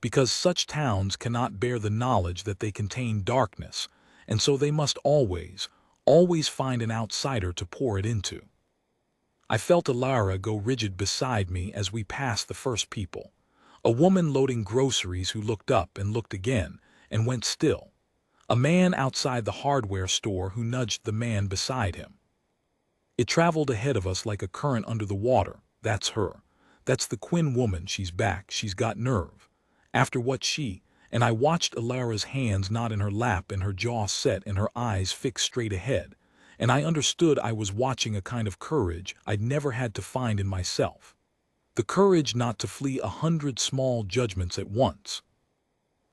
because such towns cannot bear the knowledge that they contain darkness, and so they must always, always find an outsider to pour it into. I felt Alara go rigid beside me as we passed the first people. A woman loading groceries who looked up and looked again and went still. A man outside the hardware store who nudged the man beside him. It traveled ahead of us like a current under the water. That's her. That's the Quinn woman. She's back. She's got nerve. After what and I watched Alara's hands not in her lap and her jaw set and her eyes fixed straight ahead. And I understood I was watching a kind of courage I'd never had to find in myself. The courage not to flee 100 small judgments at once.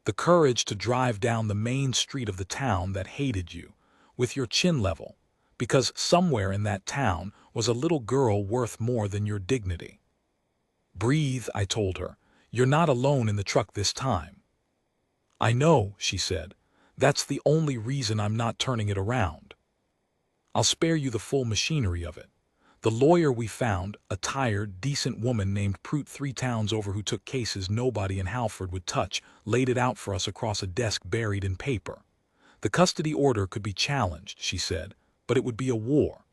The courage to drive down the main street of the town that hated you, with your chin level, because somewhere in that town was a little girl worth more than your dignity. Breathe, I told her. You're not alone in the truck this time. I know, she said. That's the only reason I'm not turning it around. I'll spare you the full machinery of it. The lawyer we found, a tired, decent woman named Prout 3 towns over who took cases nobody in Halford would touch, laid it out for us across a desk buried in paper. The custody order could be challenged, she said, but it would be a war.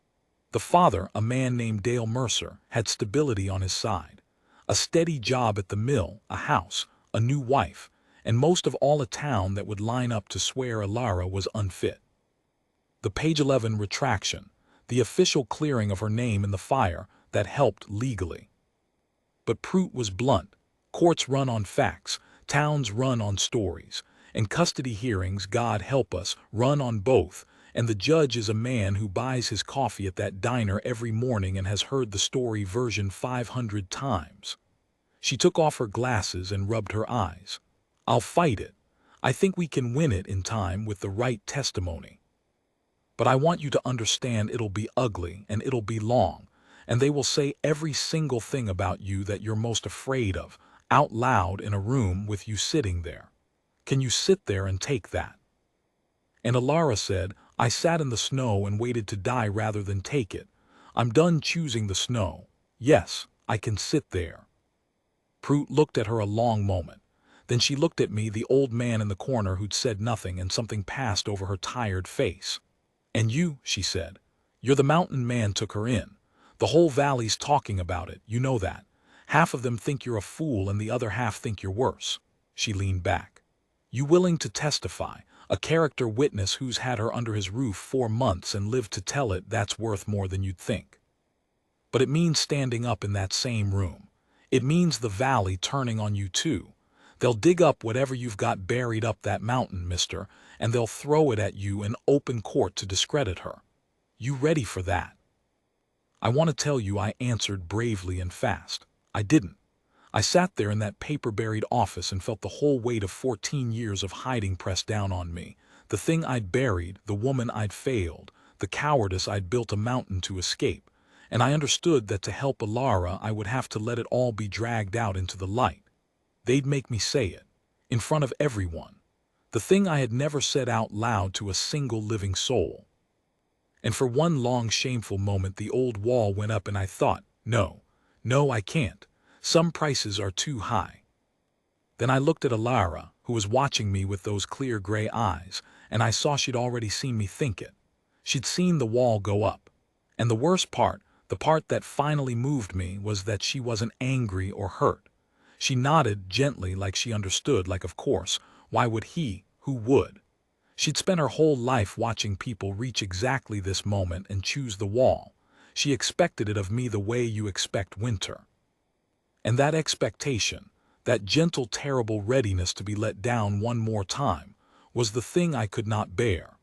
The father, a man named Dale Mercer, had stability on his side. A steady job at the mill, a house, a new wife, and most of all a town that would line up to swear Alara was unfit. The page 11 retraction, the official clearing of her name in the fire, that helped legally. But Prout was blunt. Courts run on facts, towns run on stories, and custody hearings, God help us, run on both, and the judge is a man who buys his coffee at that diner every morning and has heard the story version 500 times. She took off her glasses and rubbed her eyes. I'll fight it. I think we can win it in time with the right testimony. But I want you to understand it'll be ugly and it'll be long, and they will say every single thing about you that you're most afraid of, out loud in a room with you sitting there. Can you sit there and take that? And Alara said, I sat in the snow and waited to die rather than take it. I'm done choosing the snow. Yes, I can sit there. Prout looked at her a long moment. Then she looked at me, the old man in the corner who'd said nothing, and something passed over her tired face. And you, she said, you're the mountain man took her in. The whole valley's talking about it, you know that. Half of them think you're a fool and the other half think you're worse. She leaned back. You willing to testify, a character witness who's had her under his roof 4 months and lived to tell it, that's worth more than you'd think. But it means standing up in that same room. It means the valley turning on you too. They'll dig up whatever you've got buried up that mountain, mister, and they'll throw it at you in open court to discredit her. You ready for that? I want to tell you, I answered bravely and fast. I didn't. I sat there in that paper-buried office and felt the whole weight of 14 years of hiding pressed down on me. The thing I'd buried, the woman I'd failed, the cowardice I'd built a mountain to escape. And I understood that to help Alara I would have to let it all be dragged out into the light. They'd make me say it, in front of everyone. The thing I had never said out loud to a single living soul. And for one long shameful moment the old wall went up and I thought, no, I can't. Some prices are too high. Then I looked at Alara, who was watching me with those clear gray eyes, and I saw she'd already seen me think it. She'd seen the wall go up. And the worst part, the part that finally moved me, was that she wasn't angry or hurt. She nodded gently like she understood, like of course, why would he, who would? She'd spent her whole life watching people reach exactly this moment and choose the wall. She expected it of me the way you expect winter. And that expectation, that gentle, terrible readiness to be let down one more time, was the thing I could not bear.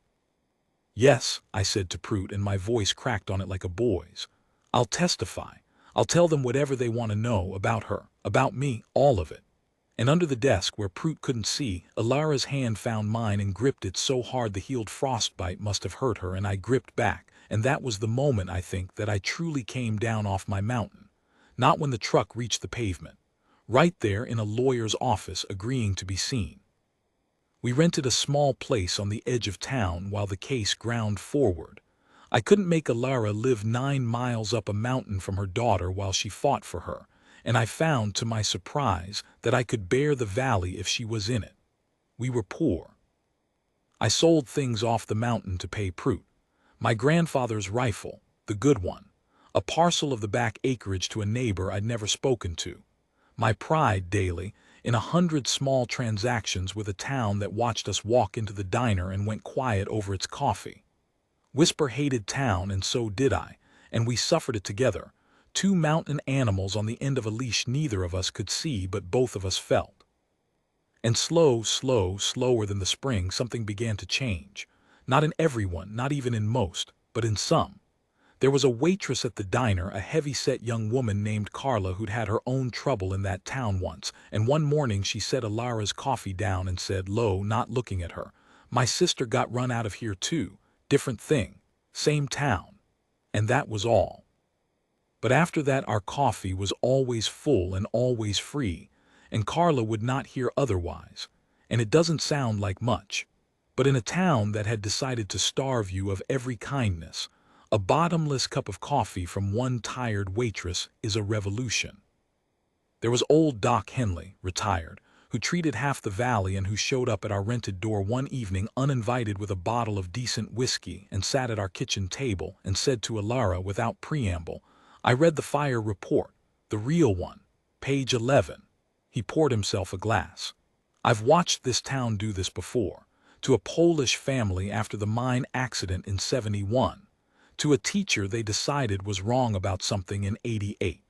Yes, I said to Prout, and my voice cracked on it like a boy's. I'll testify. I'll tell them whatever they want to know about her, about me, all of it. And under the desk, where Prout couldn't see, Alara's hand found mine and gripped it so hard the healed frostbite must have hurt her, and I gripped back, and that was the moment, I think, that I truly came down off my mountain. Not when the truck reached the pavement. Right there in a lawyer's office, agreeing to be seen. We rented a small place on the edge of town while the case ground forward. I couldn't make Alara live 9 miles up a mountain from her daughter while she fought for her, and I found, to my surprise, that I could bear the valley if she was in it. We were poor. I sold things off the mountain to pay Prout. My grandfather's rifle, the good one, a parcel of the back acreage to a neighbor I'd never spoken to. My pride daily, in 100 small transactions with a town that watched us walk into the diner and went quiet over its coffee. Whisper hated town, and so did I, and we suffered it together. 2 mountain animals on the end of a leash neither of us could see but both of us felt. And slower than the spring, something began to change. Not in everyone, not even in most, but in some. There was a waitress at the diner, a heavy-set young woman named Carla who'd had her own trouble in that town once, and one morning she set Alara's coffee down and said, low, not looking at her, "My sister got run out of here too. Different thing. Same town." And that was all. But after that our coffee was always full and always free, and Carla would not hear otherwise. And it doesn't sound like much, but in a town that had decided to starve you of every kindness, a bottomless cup of coffee from one tired waitress is a revolution. There was old Doc Henley, retired, who treated half the valley and who showed up at our rented door one evening uninvited with a bottle of decent whiskey and sat at our kitchen table and said to Alara without preamble, "I read the fire report, the real one, page 11. He poured himself a glass. "I've watched this town do this before, to a Polish family after the mine accident in '71. To a teacher they decided was wrong about something in '88.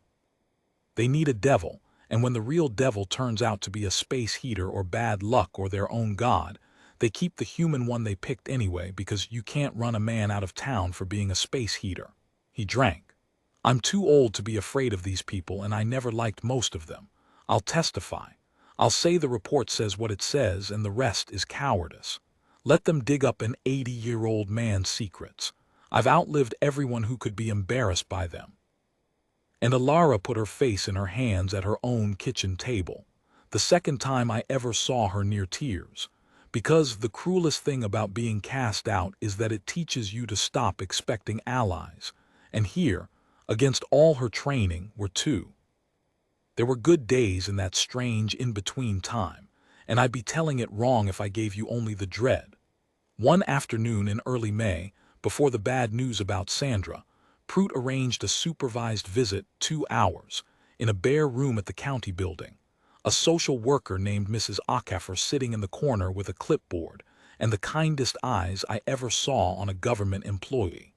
They need a devil, and when the real devil turns out to be a space heater or bad luck or their own god, they keep the human one they picked anyway because you can't run a man out of town for being a space heater." He drank. "I'm too old to be afraid of these people, and I never liked most of them. I'll testify. I'll say the report says what it says and the rest is cowardice. Let them dig up an 80-year-old man's secrets. I've outlived everyone who could be embarrassed by them." And Alara put her face in her hands at her own kitchen table, the second time I ever saw her near tears, because the cruelest thing about being cast out is that it teaches you to stop expecting allies, and here, against all her training, were 2. There were good days in that strange in-between time, and I'd be telling it wrong if I gave you only the dread. One afternoon in early May, before the bad news about Sandra, Prout arranged a supervised visit, 2 hours, in a bare room at the county building. A social worker named Mrs. Acaffer sitting in the corner with a clipboard, and the kindest eyes I ever saw on a government employee.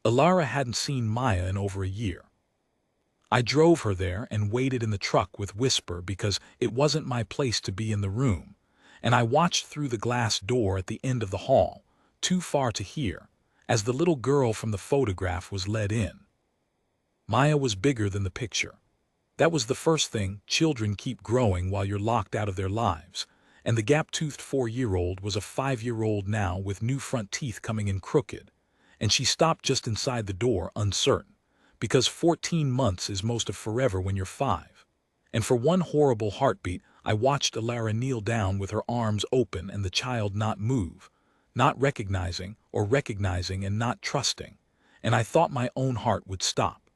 Alara hadn't seen Maya in over a year. I drove her there and waited in the truck with Whisper because it wasn't my place to be in the room, and I watched through the glass door at the end of the hall, too far to hear, as the little girl from the photograph was led in. Maya was bigger than the picture. That was the first thing. Children keep growing while you're locked out of their lives, and the gap-toothed 4-year-old was a 5-year-old now with new front teeth coming in crooked, and she stopped just inside the door, uncertain, because 14 months is most of forever when you're 5. And for one horrible heartbeat, I watched Alara kneel down with her arms open and the child not move, not recognizing and not trusting, and I thought my own heart would stop.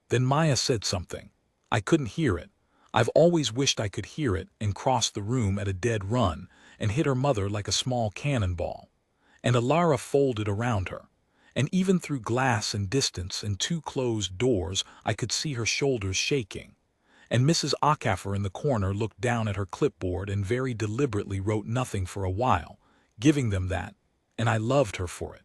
Then Maya said something. I couldn't hear it. I've always wished I could hear it, and crossed the room at a dead run and hit her mother like a small cannonball. And Alara folded around her, and even through glass and distance and 2 closed doors I could see her shoulders shaking. And Mrs. Acaffer in the corner looked down at her clipboard and very deliberately wrote nothing for a while, giving them that, and I loved her for it.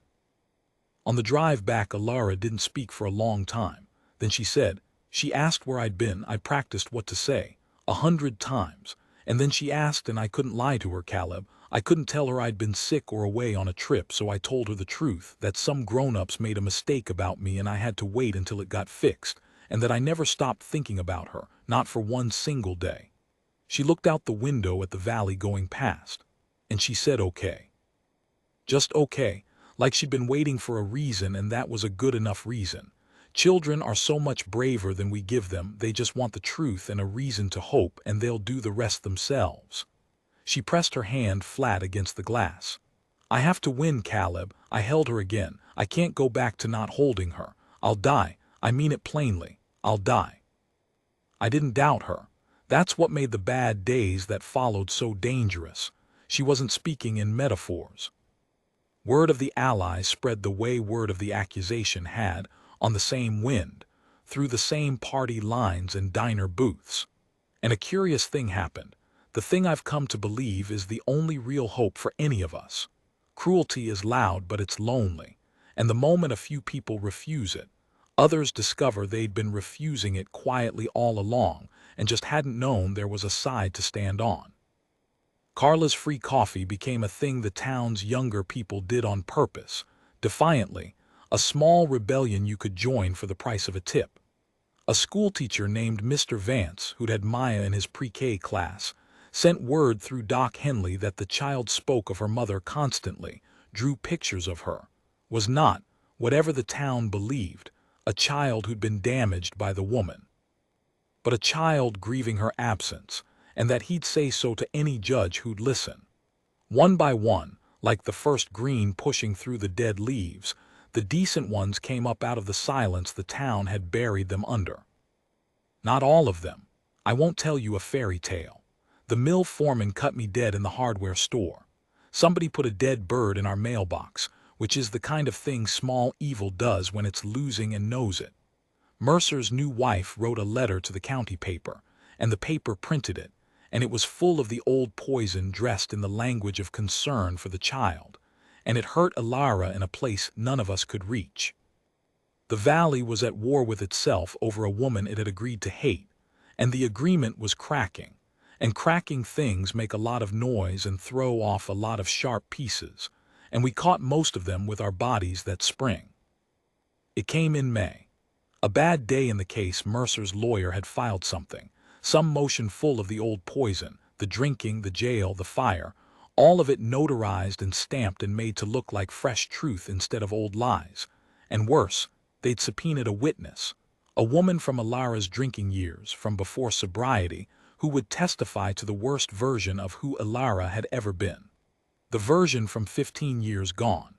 On the drive back, Alara didn't speak for a long time. Then she said, she asked where I'd been. I practiced what to say 100 times, and then she asked, and I couldn't lie to her, Caleb. I couldn't tell her I'd been sick or away on a trip, so I told her the truth, that some grown-ups made a mistake about me and I had to wait until it got fixed, and that I never stopped thinking about her, not for one single day. She looked out the window at the valley going past, and she said okay. Just okay, like she'd been waiting for a reason and that was a good enough reason. Children are so much braver than we give them, they just want the truth and a reason to hope and they'll do the rest themselves. She pressed her hand flat against the glass. I have to win, Caleb. I held her again. I can't go back to not holding her. I'll die. I mean it plainly. I'll die. I didn't doubt her. That's what made the bad days that followed so dangerous. She wasn't speaking in metaphors. Word of the Allies spread the way word of the accusation had, on the same wind, through the same party lines and diner booths. And a curious thing happened. The thing I've come to believe is the only real hope for any of us. Cruelty is loud, but it's lonely. And the moment a few people refuse it, others discover they'd been refusing it quietly all along and just hadn't known there was a side to stand on. Carla's free coffee became a thing the town's younger people did on purpose, defiantly, a small rebellion you could join for the price of a tip. A schoolteacher named Mr. Vance, who'd had Maya in his pre-K class, sent word through Doc Henley that the child spoke of her mother constantly, drew pictures of her, was not, whatever the town believed, a child who'd been damaged by the woman, but a child grieving her absence, and that he'd say so to any judge who'd listen. One by one, like the first green pushing through the dead leaves, the decent ones came up out of the silence the town had buried them under. Not all of them. I won't tell you a fairy tale. The mill foreman cut me dead in the hardware store. Somebody put a dead bird in our mailbox, which is the kind of thing small evil does when it's losing and knows it. Mercer's new wife wrote a letter to the county paper, and the paper printed it, and it was full of the old poison dressed in the language of concern for the child, and it hurt Ilara in a place none of us could reach. The valley was at war with itself over a woman it had agreed to hate, and the agreement was cracking, and cracking things make a lot of noise and throw off a lot of sharp pieces, and we caught most of them with our bodies that spring. It came in May. A bad day in the case. Mercer's lawyer had filed something, some motion full of the old poison, the drinking, the jail, the fire, all of it notarized and stamped and made to look like fresh truth instead of old lies. And worse, they'd subpoenaed a witness, a woman from Ilara's drinking years, from before sobriety, who would testify to the worst version of who Ilara had ever been. The version from 15 years gone.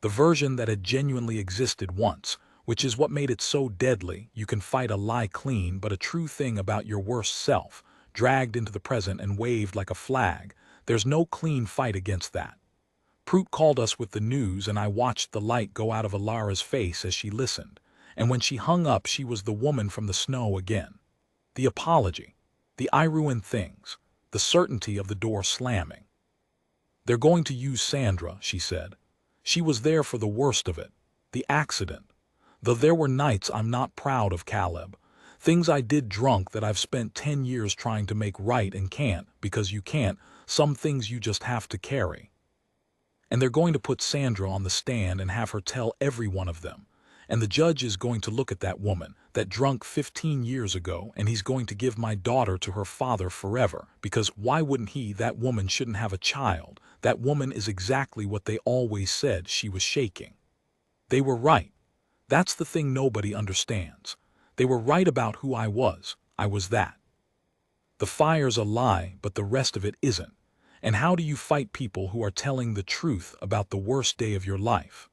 The version that had genuinely existed once, which is what made it so deadly. You can fight a lie clean, but a true thing about your worst self, dragged into the present and waved like a flag, there's no clean fight against that. Prout called us with the news, and I watched the light go out of Ilara's face as she listened, and when she hung up she was the woman from the snow again. The apology, the I ruined things, the certainty of the door slamming. They're going to use Sandra, she said. She was there for the worst of it, the accident. Though there were nights I'm not proud of, Caleb. Things I did drunk that I've spent 10 years trying to make right and can't, because you can't, some things you just have to carry. And they're going to put Sandra on the stand and have her tell every one of them. And the judge is going to look at that woman, that drunk 15 years ago, and he's going to give my daughter to her father forever, because why wouldn't he? That woman shouldn't have a child. That woman is exactly what they always said. She was shaking. They were right. That's the thing nobody understands. They were right about who I was. I was that. The fire's a lie, but the rest of it isn't. And how do you fight people who are telling the truth about the worst day of your life?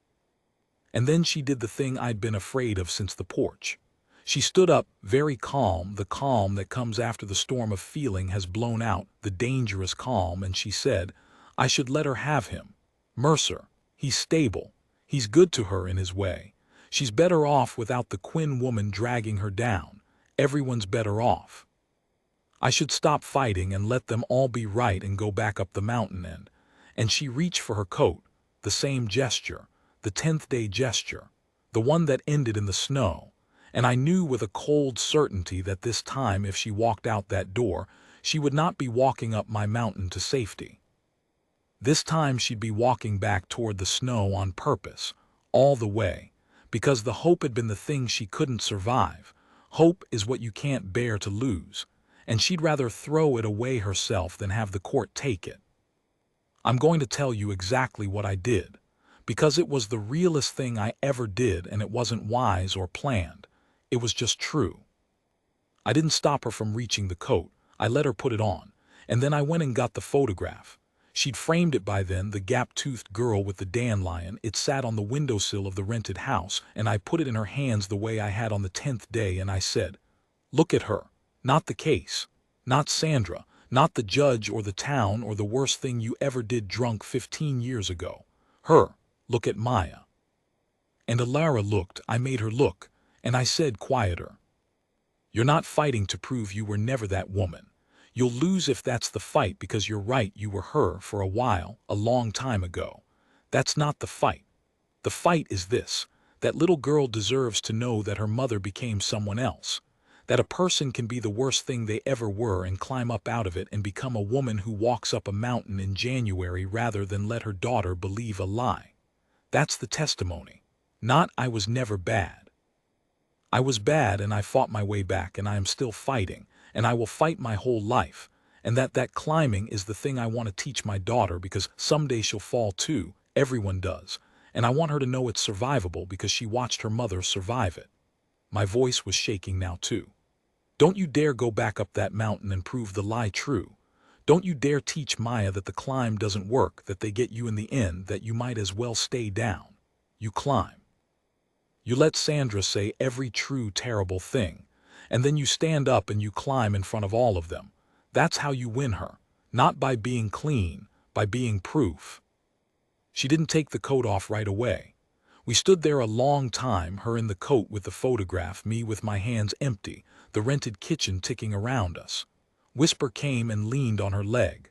And then she did the thing I'd been afraid of since the porch. She stood up, very calm, the calm that comes after the storm of feeling has blown out, the dangerous calm, and she said, I should let her have him. Mercer, he's stable. He's good to her in his way. She's better off without the Quinn woman dragging her down. Everyone's better off. I should stop fighting and let them all be right and go back up the mountain and she reached for her coat, the same gesture, the 10th day gesture, the one that ended in the snow, and I knew with a cold certainty that this time if she walked out that door, she would not be walking up my mountain to safety. This time she'd be walking back toward the snow on purpose, all the way, because the hope had been the thing she couldn't survive. Hope is what you can't bear to lose, and she'd rather throw it away herself than have the court take it. I'm going to tell you exactly what I did, because it was the realest thing I ever did, and it wasn't wise or planned. It was just true. I didn't stop her from reaching the coat. I let her put it on, and then I went and got the photograph. She'd framed it by then, the gap-toothed girl with the dandelion. It sat on the windowsill of the rented house, and I put it in her hands the way I had on the 10th day, and I said, "Look at her. Not the case. Not Sandra. Not the judge or the town or the worst thing you ever did drunk 15 years ago. Her. Look at Maya." And Alara looked. I made her look, and I said quieter, "You're not fighting to prove you were never that woman. You'll lose if that's the fight, because you're right, you were her for a while, a long time ago. That's not the fight. The fight is this: that little girl deserves to know that her mother became someone else. That a person can be the worst thing they ever were and climb up out of it and become a woman who walks up a mountain in January rather than let her daughter believe a lie. That's the testimony. Not I was never bad. I was bad and I fought my way back, and I am still fighting, and I will fight my whole life, and that climbing is the thing I want to teach my daughter, because someday she'll fall too, everyone does, and I want her to know it's survivable because she watched her mother survive it." My voice was shaking now too. "Don't you dare go back up that mountain and prove the lie true. Don't you dare teach Maya that the climb doesn't work, that they get you in the end, that you might as well stay down. You climb. You let Sandra say every true terrible thing, and then you stand up and you climb in front of all of them. That's how you win her, not by being clean, by being proof." She didn't take the coat off right away. We stood there a long time, her in the coat with the photograph, me with my hands empty, the rented kitchen ticking around us. Whisper came and leaned on her leg.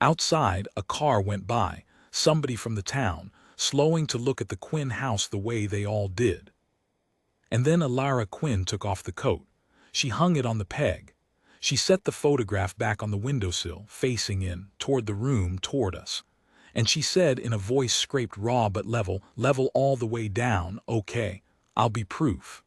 Outside, a car went by, somebody from the town, slowing to look at the Quinn house the way they all did. And then Alara Quinn took off the coat. She hung it on the peg. She set the photograph back on the windowsill, facing in, toward the room, toward us. And she said in a voice scraped raw but level all the way down, "Okay, I'll be proof."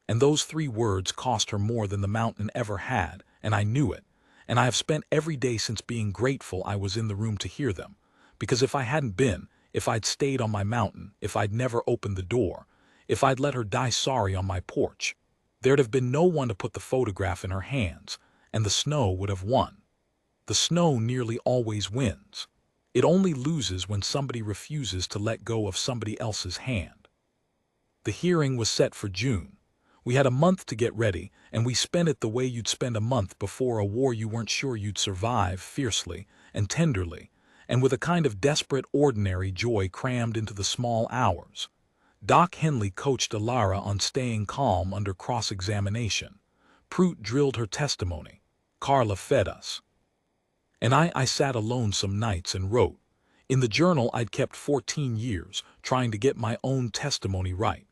And those 3 words cost her more than the mountain ever had, and I knew it. And I have spent every day since being grateful I was in the room to hear them. Because if I hadn't been, if I'd stayed on my mountain, if I'd never opened the door, if I'd let her die sorry on my porch, there'd have been no one to put the photograph in her hands, and the snow would have won. The snow nearly always wins. It only loses when somebody refuses to let go of somebody else's hand. The hearing was set for June. We had a month to get ready, and we spent it the way you'd spend a month before a war you weren't sure you'd survive, fiercely and tenderly, and with a kind of desperate, ordinary joy crammed into the small hours. Doc Henley coached Alara on staying calm under cross-examination. Prout drilled her testimony. Carla fed us. And I sat alone some nights and wrote. In the journal I'd kept 14 years, trying to get my own testimony right.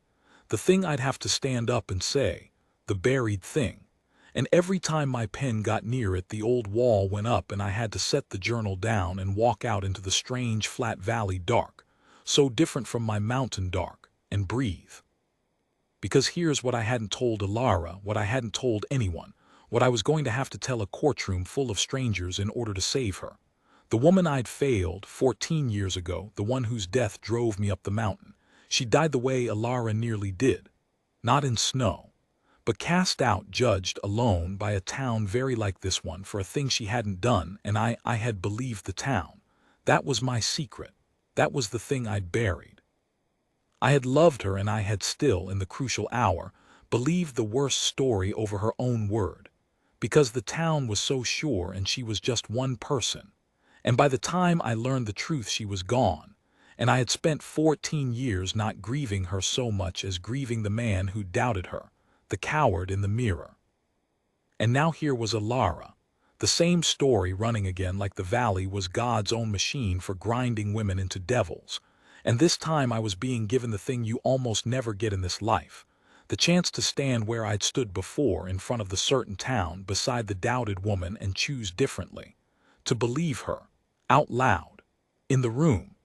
The thing I'd have to stand up and say. The buried thing. And every time my pen got near it, the old wall went up and I had to set the journal down and walk out into the strange flat valley dark, so different from my mountain dark, and breathe. Because here's what I hadn't told Alara, what I hadn't told anyone, what I was going to have to tell a courtroom full of strangers in order to save her. The woman I'd failed 14 years ago, the one whose death drove me up the mountain, she died the way Alara nearly did. Not in snow, but cast out, judged, alone by a town very like this one for a thing she hadn't done, and I had believed the town. That was my secret. That was the thing I'd buried. I had loved her, and I had still, in the crucial hour, believed the worst story over her own word, because the town was so sure and she was just one person. And by the time I learned the truth, she was gone, and I had spent 14 years not grieving her so much as grieving the man who doubted her, the coward in the mirror. And now here was Alara, the same story running again, like the valley was God's own machine for grinding women into devils. And this time I was being given the thing you almost never get in this life, the chance to stand where I'd stood before, in front of the certain town, beside the doubted woman, and choose differently. To believe her, out loud, in the room,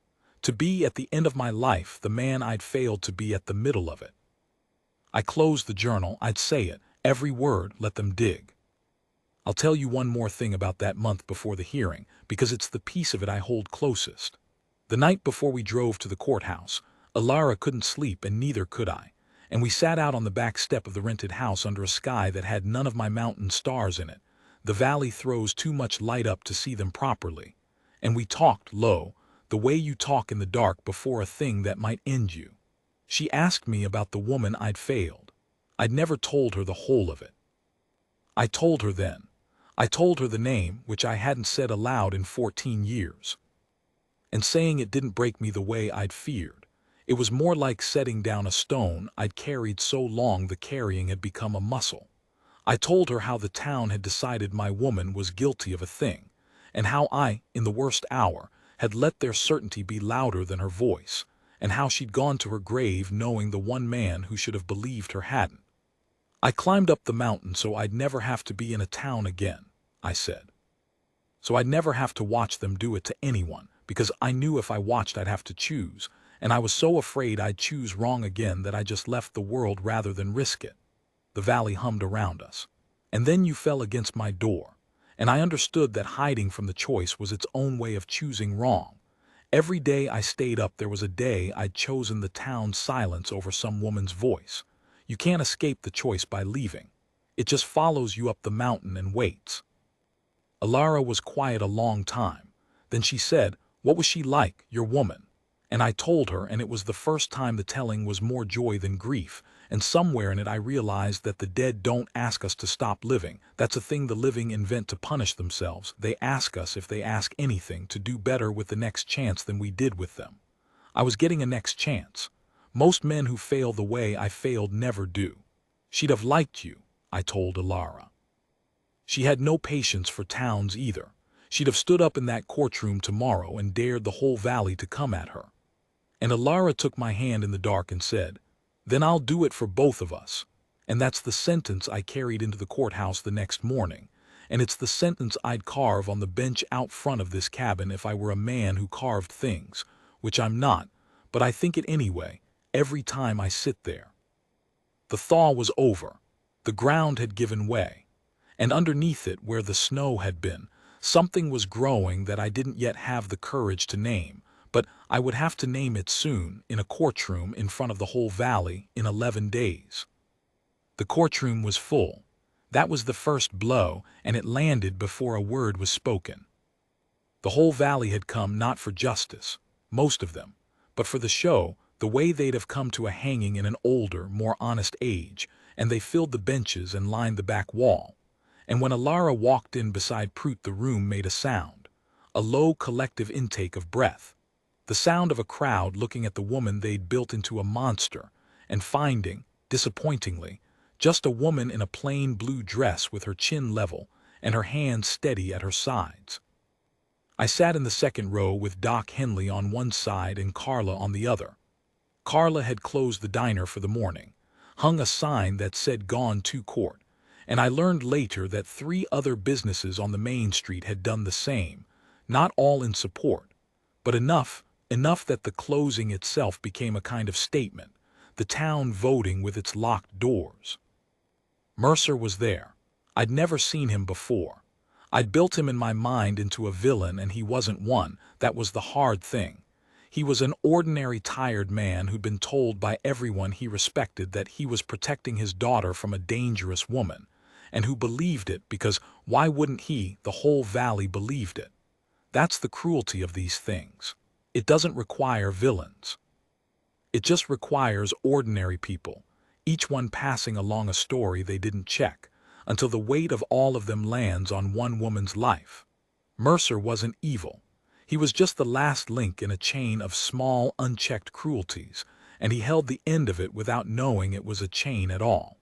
To be at the end of my life the man I'd failed to be at the middle of it. I closed the journal. I'd say it, every word, let them dig. I'll tell you one more thing about that month before the hearing, because it's the piece of it I hold closest. The night before we drove to the courthouse, Alara couldn't sleep and neither could I, and we sat out on the back step of the rented house under a sky that had none of my mountain stars in it. The valley throws too much light up to see them properly. And we talked low, the way you talk in the dark before a thing that might end you. She asked me about the woman I'd failed. I'd never told her the whole of it. I told her then. I told her the name, which I hadn't said aloud in 14 years. And saying it didn't break me the way I'd feared. It was more like setting down a stone I'd carried so long the carrying had become a muscle. I told her how the town had decided my woman was guilty of a thing, and how I, in the worst hour, had let their certainty be louder than her voice, and how she'd gone to her grave knowing the one man who should have believed her hadn't. I climbed up the mountain so I'd never have to be in a town again, I said. So I'd never have to watch them do it to anyone, because I knew if I watched I'd have to choose, and I was so afraid I'd choose wrong again that I just left the world rather than risk it. The valley hummed around us. And then you fell against my door, and I understood that hiding from the choice was its own way of choosing wrong. Every day I stayed up there was a day I'd chosen the town's silence over some woman's voice. You can't escape the choice by leaving. It just follows you up the mountain and waits. Alara was quiet a long time. Then she said, "What was she like, your woman?" And I told her, and it was the first time the telling was more joy than grief, and somewhere in it I realized that the dead don't ask us to stop living. That's a thing the living invent to punish themselves. They ask us, if they ask anything, to do better with the next chance than we did with them. I was getting a next chance. Most men who fail the way I failed never do. She'd have liked you, I told Alara. She had no patience for towns either. She'd have stood up in that courtroom tomorrow and dared the whole valley to come at her. And Alara took my hand in the dark and said, "Then I'll do it for both of us." And that's the sentence I carried into the courthouse the next morning. And it's the sentence I'd carve on the bench out front of this cabin if I were a man who carved things, which I'm not, but I think it anyway, every time I sit there. The thaw was over. The ground had given way. And underneath it, where the snow had been, something was growing that I didn't yet have the courage to name, but I would have to name it soon, in a courtroom in front of the whole valley, in 11 days. The courtroom was full. That was the first blow, and it landed before a word was spoken. The whole valley had come not for justice, most of them, but for the show, the way they'd have come to a hanging in an older, more honest age, and they filled the benches and lined the back wall. And when Alara walked in beside Prout, the room made a sound, a low collective intake of breath, the sound of a crowd looking at the woman they'd built into a monster and finding, disappointingly, just a woman in a plain blue dress with her chin level and her hands steady at her sides. I sat in the second row with Doc Henley on one side and Carla on the other. Carla had closed the diner for the morning, hung a sign that said "Gone to Court," and I learned later that 3 other businesses on the main street had done the same, not all in support, but enough that the closing itself became a kind of statement, the town voting with its locked doors. Mercer was there. I'd never seen him before. I'd built him in my mind into a villain, and he wasn't one. That was the hard thing. He was an ordinary tired man who'd been told by everyone he respected that he was protecting his daughter from a dangerous woman, and who believed it because why wouldn't he? The whole valley believed it. That's the cruelty of these things. It doesn't require villains. It just requires ordinary people, each one passing along a story they didn't check, until the weight of all of them lands on one woman's life. Mercer wasn't evil. He was just the last link in a chain of small, unchecked cruelties, and he held the end of it without knowing it was a chain at all.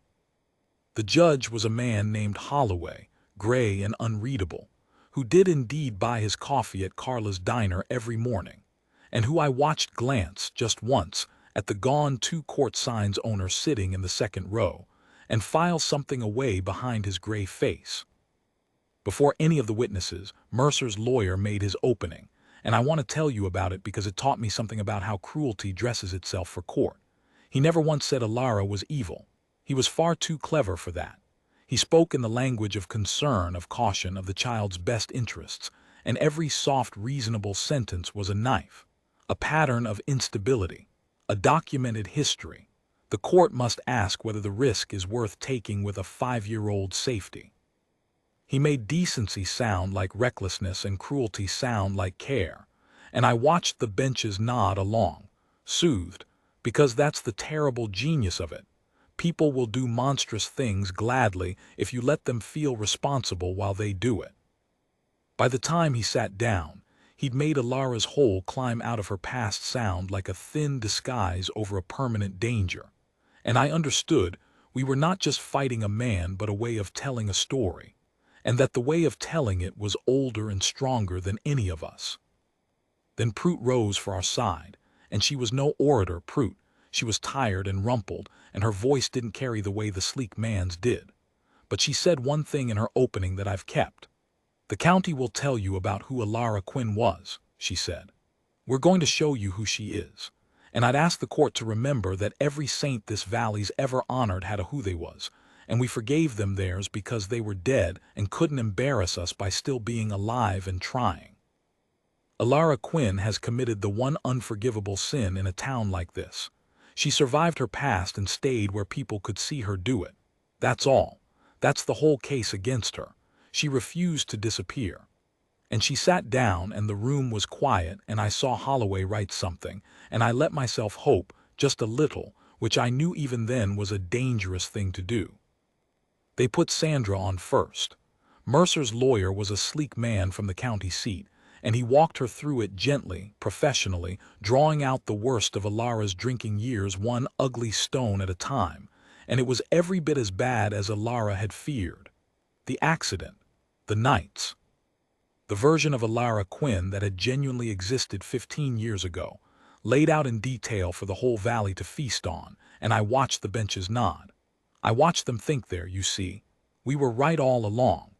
The judge was a man named Holloway, gray and unreadable, who did indeed buy his coffee at Carla's diner every morning, and who I watched glance just once at the Gone to Court sign's owner sitting in the second row, and file something away behind his gray face. Before any of the witnesses, Mercer's lawyer made his opening, and I want to tell you about it because it taught me something about how cruelty dresses itself for court. He never once said Alara was evil. He was far too clever for that. He spoke in the language of concern, of caution, of the child's best interests, and every soft, reasonable sentence was a knife, a pattern of instability, a documented history. The court must ask whether the risk is worth taking with a 5-year-old safety. He made decency sound like recklessness and cruelty sound like care, and I watched the benches nod along, soothed, because that's the terrible genius of it. People will do monstrous things gladly if you let them feel responsible while they do it. By the time he sat down, he'd made Alara's whole climb out of her past sound like a thin disguise over a permanent danger. And I understood we were not just fighting a man but a way of telling a story, and that the way of telling it was older and stronger than any of us. Then Prout rose for our side, and she was no orator, Prout. She was tired and rumpled, and her voice didn't carry the way the sleek man's did. But she said one thing in her opening that I've kept. "The county will tell you about who Alara Quinn was," she said. "We're going to show you who she is. And I'd ask the court to remember that every saint this valley's ever honored had a who they was, and we forgave them theirs because they were dead and couldn't embarrass us by still being alive and trying. Alara Quinn has committed the one unforgivable sin in a town like this. She survived her past and stayed where people could see her do it. That's all. That's the whole case against her. She refused to disappear." And she sat down, and the room was quiet, and I saw Holloway write something, and I let myself hope, just a little, which I knew even then was a dangerous thing to do. They put Sandra on first. Mercer's lawyer was a sleek man from the county seat, and he walked her through it gently, professionally, drawing out the worst of Alara's drinking years one ugly stone at a time, and it was every bit as bad as Alara had feared. The accident, the nights. The version of Alara Quinn that had genuinely existed 15 years ago, laid out in detail for the whole valley to feast on, and I watched the benches nod. I watched them think there, you see. We were right all along.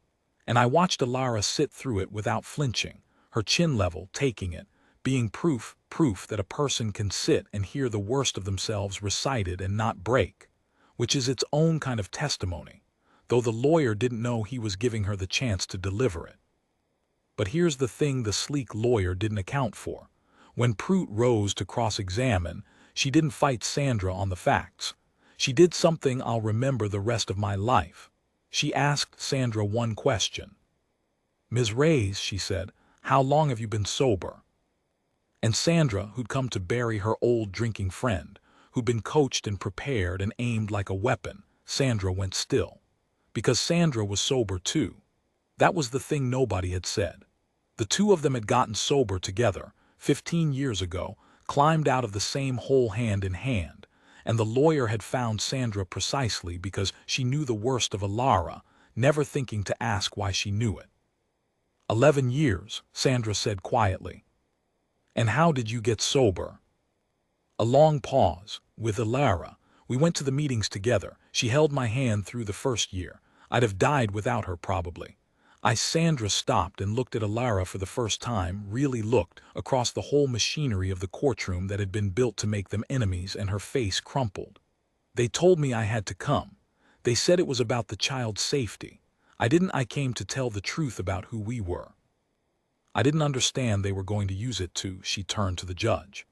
And I watched Alara sit through it without flinching, her chin level, taking it, being proof that a person can sit and hear the worst of themselves recited and not break, which is its own kind of testimony, though the lawyer didn't know he was giving her the chance to deliver it. But here's the thing the sleek lawyer didn't account for. When Prout rose to cross-examine, she didn't fight Sandra on the facts. She did something I'll remember the rest of my life. She asked Sandra one question. "Ms. Reyes," she said, "how long have you been sober?" And Sandra, who'd come to bury her old drinking friend, who'd been coached and prepared and aimed like a weapon, Sandra went still. Because Sandra was sober too. That was the thing nobody had said. The two of them had gotten sober together, 15 years ago, climbed out of the same hole hand in hand, and the lawyer had found Sandra precisely because she knew the worst of Alara, never thinking to ask why she knew it. 11 years, Sandra said quietly. "And how did you get sober?" A long pause. "With Alara. We went to the meetings together. She held my hand through the first year. I'd have died without her, probably." Sandra stopped and looked at Alara for the first time, really looked, across the whole machinery of the courtroom that had been built to make them enemies, and her face crumpled. "They told me I had to come. They said it was about the child's safety. I came to tell the truth about who we were." I didn't understand they were going to use it to. She turned to the judge.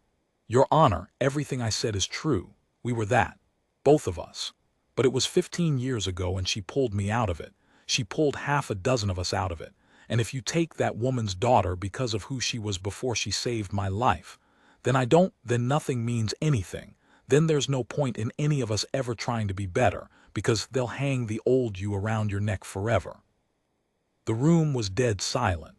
"Your Honor, everything I said is true. We were that. Both of us. But it was 15 years ago and she pulled me out of it. She pulled half a dozen of us out of it. And if you take that woman's daughter because of who she was before she saved my life, then nothing means anything. Then there's no point in any of us ever trying to be better, because they'll hang the old you around your neck forever." The room was dead silent.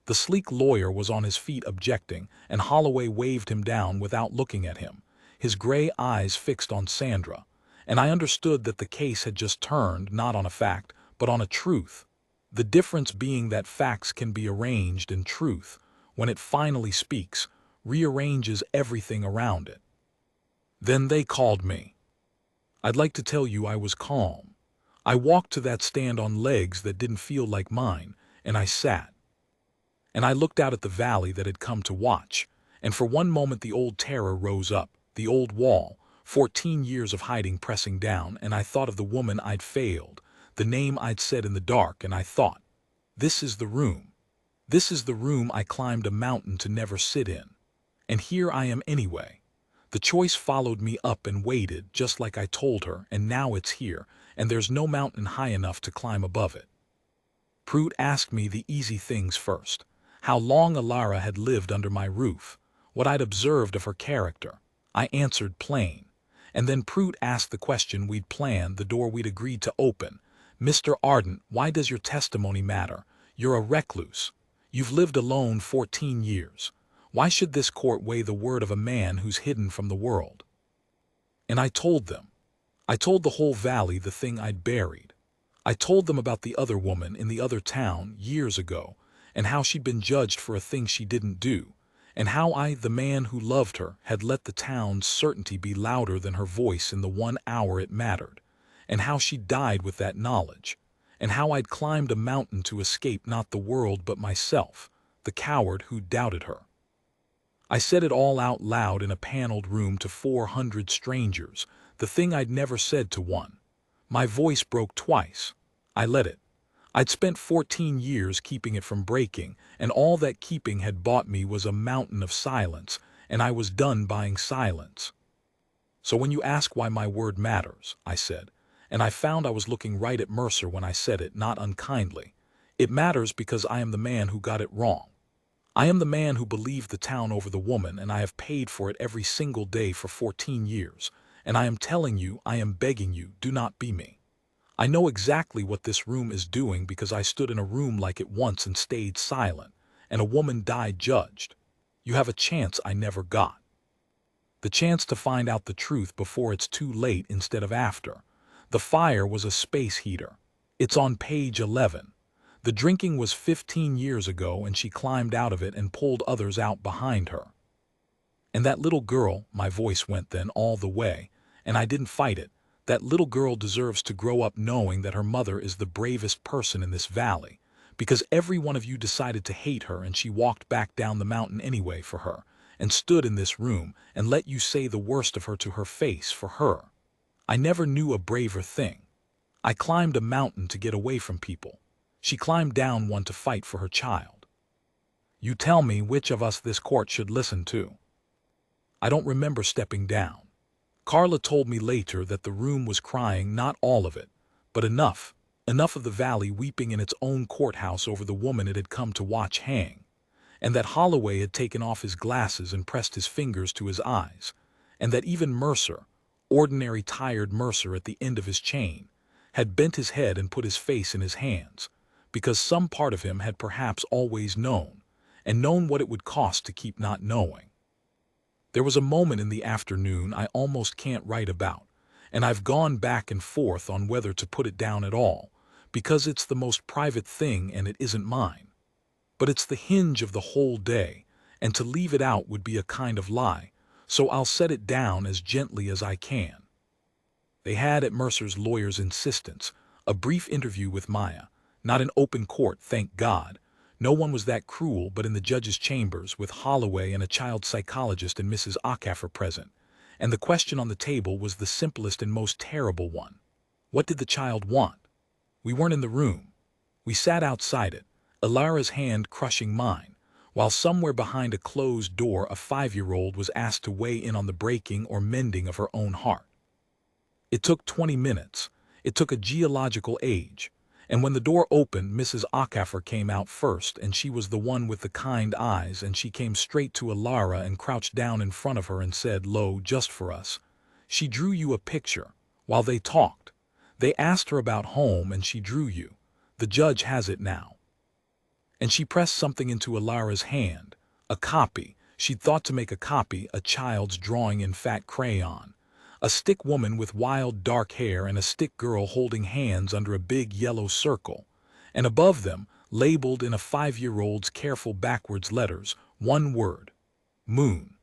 The sleek lawyer was on his feet objecting, and Holloway waved him down without looking at him, his gray eyes fixed on Sandra, and I understood that the case had just turned not on a fact, but on a truth. The difference being that facts can be arranged, and truth, when it finally speaks, rearranges everything around it. Then they called me. I'd like to tell you I was calm. I walked to that stand on legs that didn't feel like mine, and I sat. And I looked out at the valley that had come to watch, and for one moment the old terror rose up, the old wall, 14 years of hiding pressing down, and I thought of the woman I'd failed, the name I'd said in the dark, and I thought, this is the room. This is the room I climbed a mountain to never sit in. And here I am anyway. The choice followed me up and waited, just like I told her, and now it's here, and there's no mountain high enough to climb above it. Prude asked me the easy things first. How long Alara had lived under my roof, what I'd observed of her character. I answered plain. And then Prude asked the question we'd planned, the door we'd agreed to open. Mr. Ardent, why does your testimony matter? You're a recluse. You've lived alone 14 years. Why should this court weigh the word of a man who's hidden from the world? And I told them. I told the whole valley the thing I'd buried. I told them about the other woman in the other town years ago, and how she'd been judged for a thing she didn't do, and how I, the man who loved her, had let the town's certainty be louder than her voice in the 1 hour it mattered, and how she died with that knowledge, and how I'd climbed a mountain to escape not the world but myself, the coward who doubted her. I said it all out loud in a paneled room to 400 strangers, the thing I'd never said to one. My voice broke twice. I let it. I'd spent 14 years keeping it from breaking, and all that keeping had bought me was a mountain of silence, and I was done buying silence. So when you ask why my word matters, I said, and I found I was looking right at Mercer when I said it, not unkindly, it matters because I am the man who got it wrong. I am the man who believed the town over the woman, and I have paid for it every single day for 14 years, and I am telling you, I am begging you, do not be me. I know exactly what this room is doing because I stood in a room like it once and stayed silent, and a woman died judged. You have a chance I never got. The chance to find out the truth before it's too late instead of after. The fire was a space heater. It's on page 11. The drinking was 15 years ago, and she climbed out of it and pulled others out behind her. And that little girl, my voice went then all the way, and I didn't fight it. That little girl deserves to grow up knowing that her mother is the bravest person in this valley, because every one of you decided to hate her, and she walked back down the mountain anyway for her, and stood in this room and let you say the worst of her to her face for her. I never knew a braver thing. I climbed a mountain to get away from people. She climbed down one to fight for her child. You tell me which of us this court should listen to. I don't remember stepping down. Carla told me later that the room was crying, not all of it, but enough of the valley weeping in its own courthouse over the woman it had come to watch hang, and that Holloway had taken off his glasses and pressed his fingers to his eyes, and that even Mercer, ordinary tired Mercer at the end of his chain, had bent his head and put his face in his hands, because some part of him had perhaps always known, and known what it would cost to keep not knowing. There was a moment in the afternoon I almost can't write about, and I've gone back and forth on whether to put it down at all, because it's the most private thing and it isn't mine. But it's the hinge of the whole day, and to leave it out would be a kind of lie, so I'll set it down as gently as I can. They had, at Mercer's lawyer's insistence, a brief interview with Maya, not in open court, thank God. No one was that cruel, but in the judge's chambers, with Holloway and a child psychologist and Mrs. Acaffer present. And the question on the table was the simplest and most terrible one. What did the child want? We weren't in the room. We sat outside it, Alara's hand crushing mine, while somewhere behind a closed door a 5-year-old was asked to weigh in on the breaking or mending of her own heart. It took 20 minutes. It took a geological age. And when the door opened, Mrs. Acaffer came out first, and she was the one with the kind eyes, and she came straight to Alara and crouched down in front of her and said, "Lo, just for us. She drew you a picture. While they talked, they asked her about home, and she drew you. The judge has it now." And she pressed something into Alara's hand, a copy. She'd thought to make a copy, a child's drawing in fat crayon. A stick woman with wild dark hair and a stick girl holding hands under a big yellow circle, and above them, labeled in a 5-year-old's careful backwards letters, one word: moon.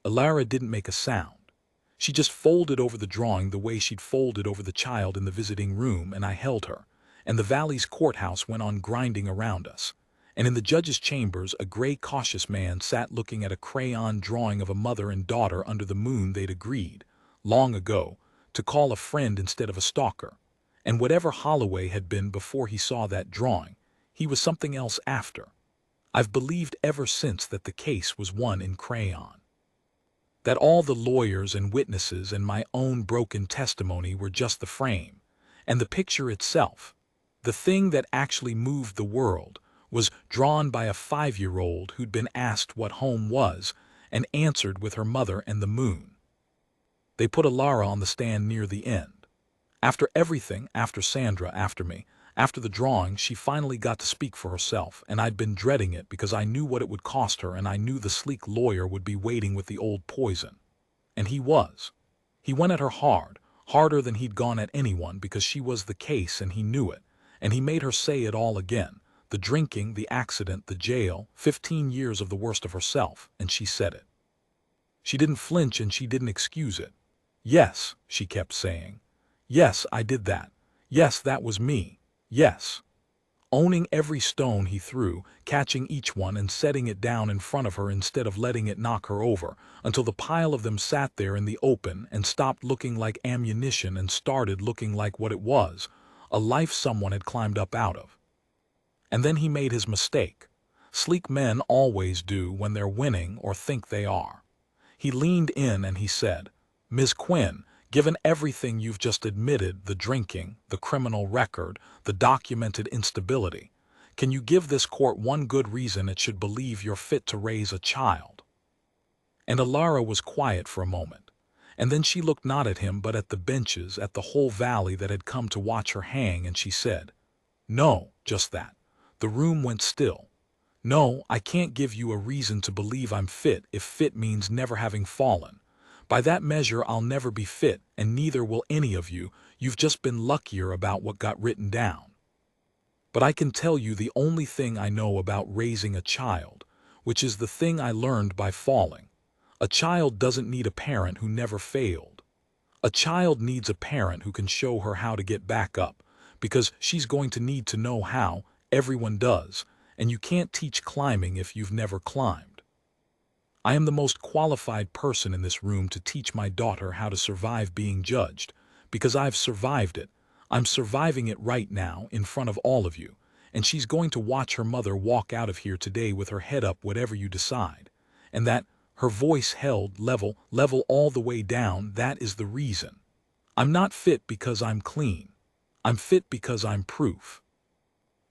Alara didn't make a sound. She just folded over the drawing the way she'd folded over the child in the visiting room, and I held her, and the valley's courthouse went on grinding around us. And in the judge's chambers, a gray, cautious man sat looking at a crayon drawing of a mother and daughter under the moon they'd agreed, long ago, to call a friend instead of a stalker. And whatever Holloway had been before he saw that drawing, he was something else after. I've believed ever since that the case was won in crayon. That all the lawyers and witnesses and my own broken testimony were just the frame, and the picture itself, the thing that actually moved the world, was drawn by a 5-year-old who'd been asked what home was and answered with her mother and the moon. They put Alara on the stand near the end. After everything, after Sandra, after me, after the drawing, she finally got to speak for herself, and I'd been dreading it because I knew what it would cost her, and I knew the sleek lawyer would be waiting with the old poison. And he was. He went at her hard, harder than he'd gone at anyone, because she was the case and he knew it, and he made her say it all again. The drinking, the accident, the jail, 15 years of the worst of herself, and she said it. She didn't flinch and she didn't excuse it. Yes, she kept saying. Yes, I did that. Yes, that was me. Yes. Owning every stone he threw, catching each one and setting it down in front of her instead of letting it knock her over, until the pile of them sat there in the open and stopped looking like ammunition and started looking like what it was, a life someone had climbed up out of. And then he made his mistake. Sleek men always do when they're winning or think they are. He leaned in and he said, "Ms. Quinn, given everything you've just admitted, the drinking, the criminal record, the documented instability, can you give this court one good reason it should believe you're fit to raise a child?" And Alara was quiet for a moment. And then she looked not at him but at the benches, at the whole valley that had come to watch her hang, and she said, "No, just that." The room went still. "No, I can't give you a reason to believe I'm fit if fit means never having fallen. By that measure I'll never be fit, and neither will any of you. You've just been luckier about what got written down. But I can tell you the only thing I know about raising a child, which is the thing I learned by falling. A child doesn't need a parent who never failed. A child needs a parent who can show her how to get back up, because she's going to need to know how. Everyone does, and you can't teach climbing if you've never climbed. I am the most qualified person in this room to teach my daughter how to survive being judged, because I've survived it. I'm surviving it right now in front of all of you, and she's going to watch her mother walk out of here today with her head up whatever you decide, and that, her voice held level all the way down, that is the reason. I'm not fit because I'm clean. I'm fit because I'm proof."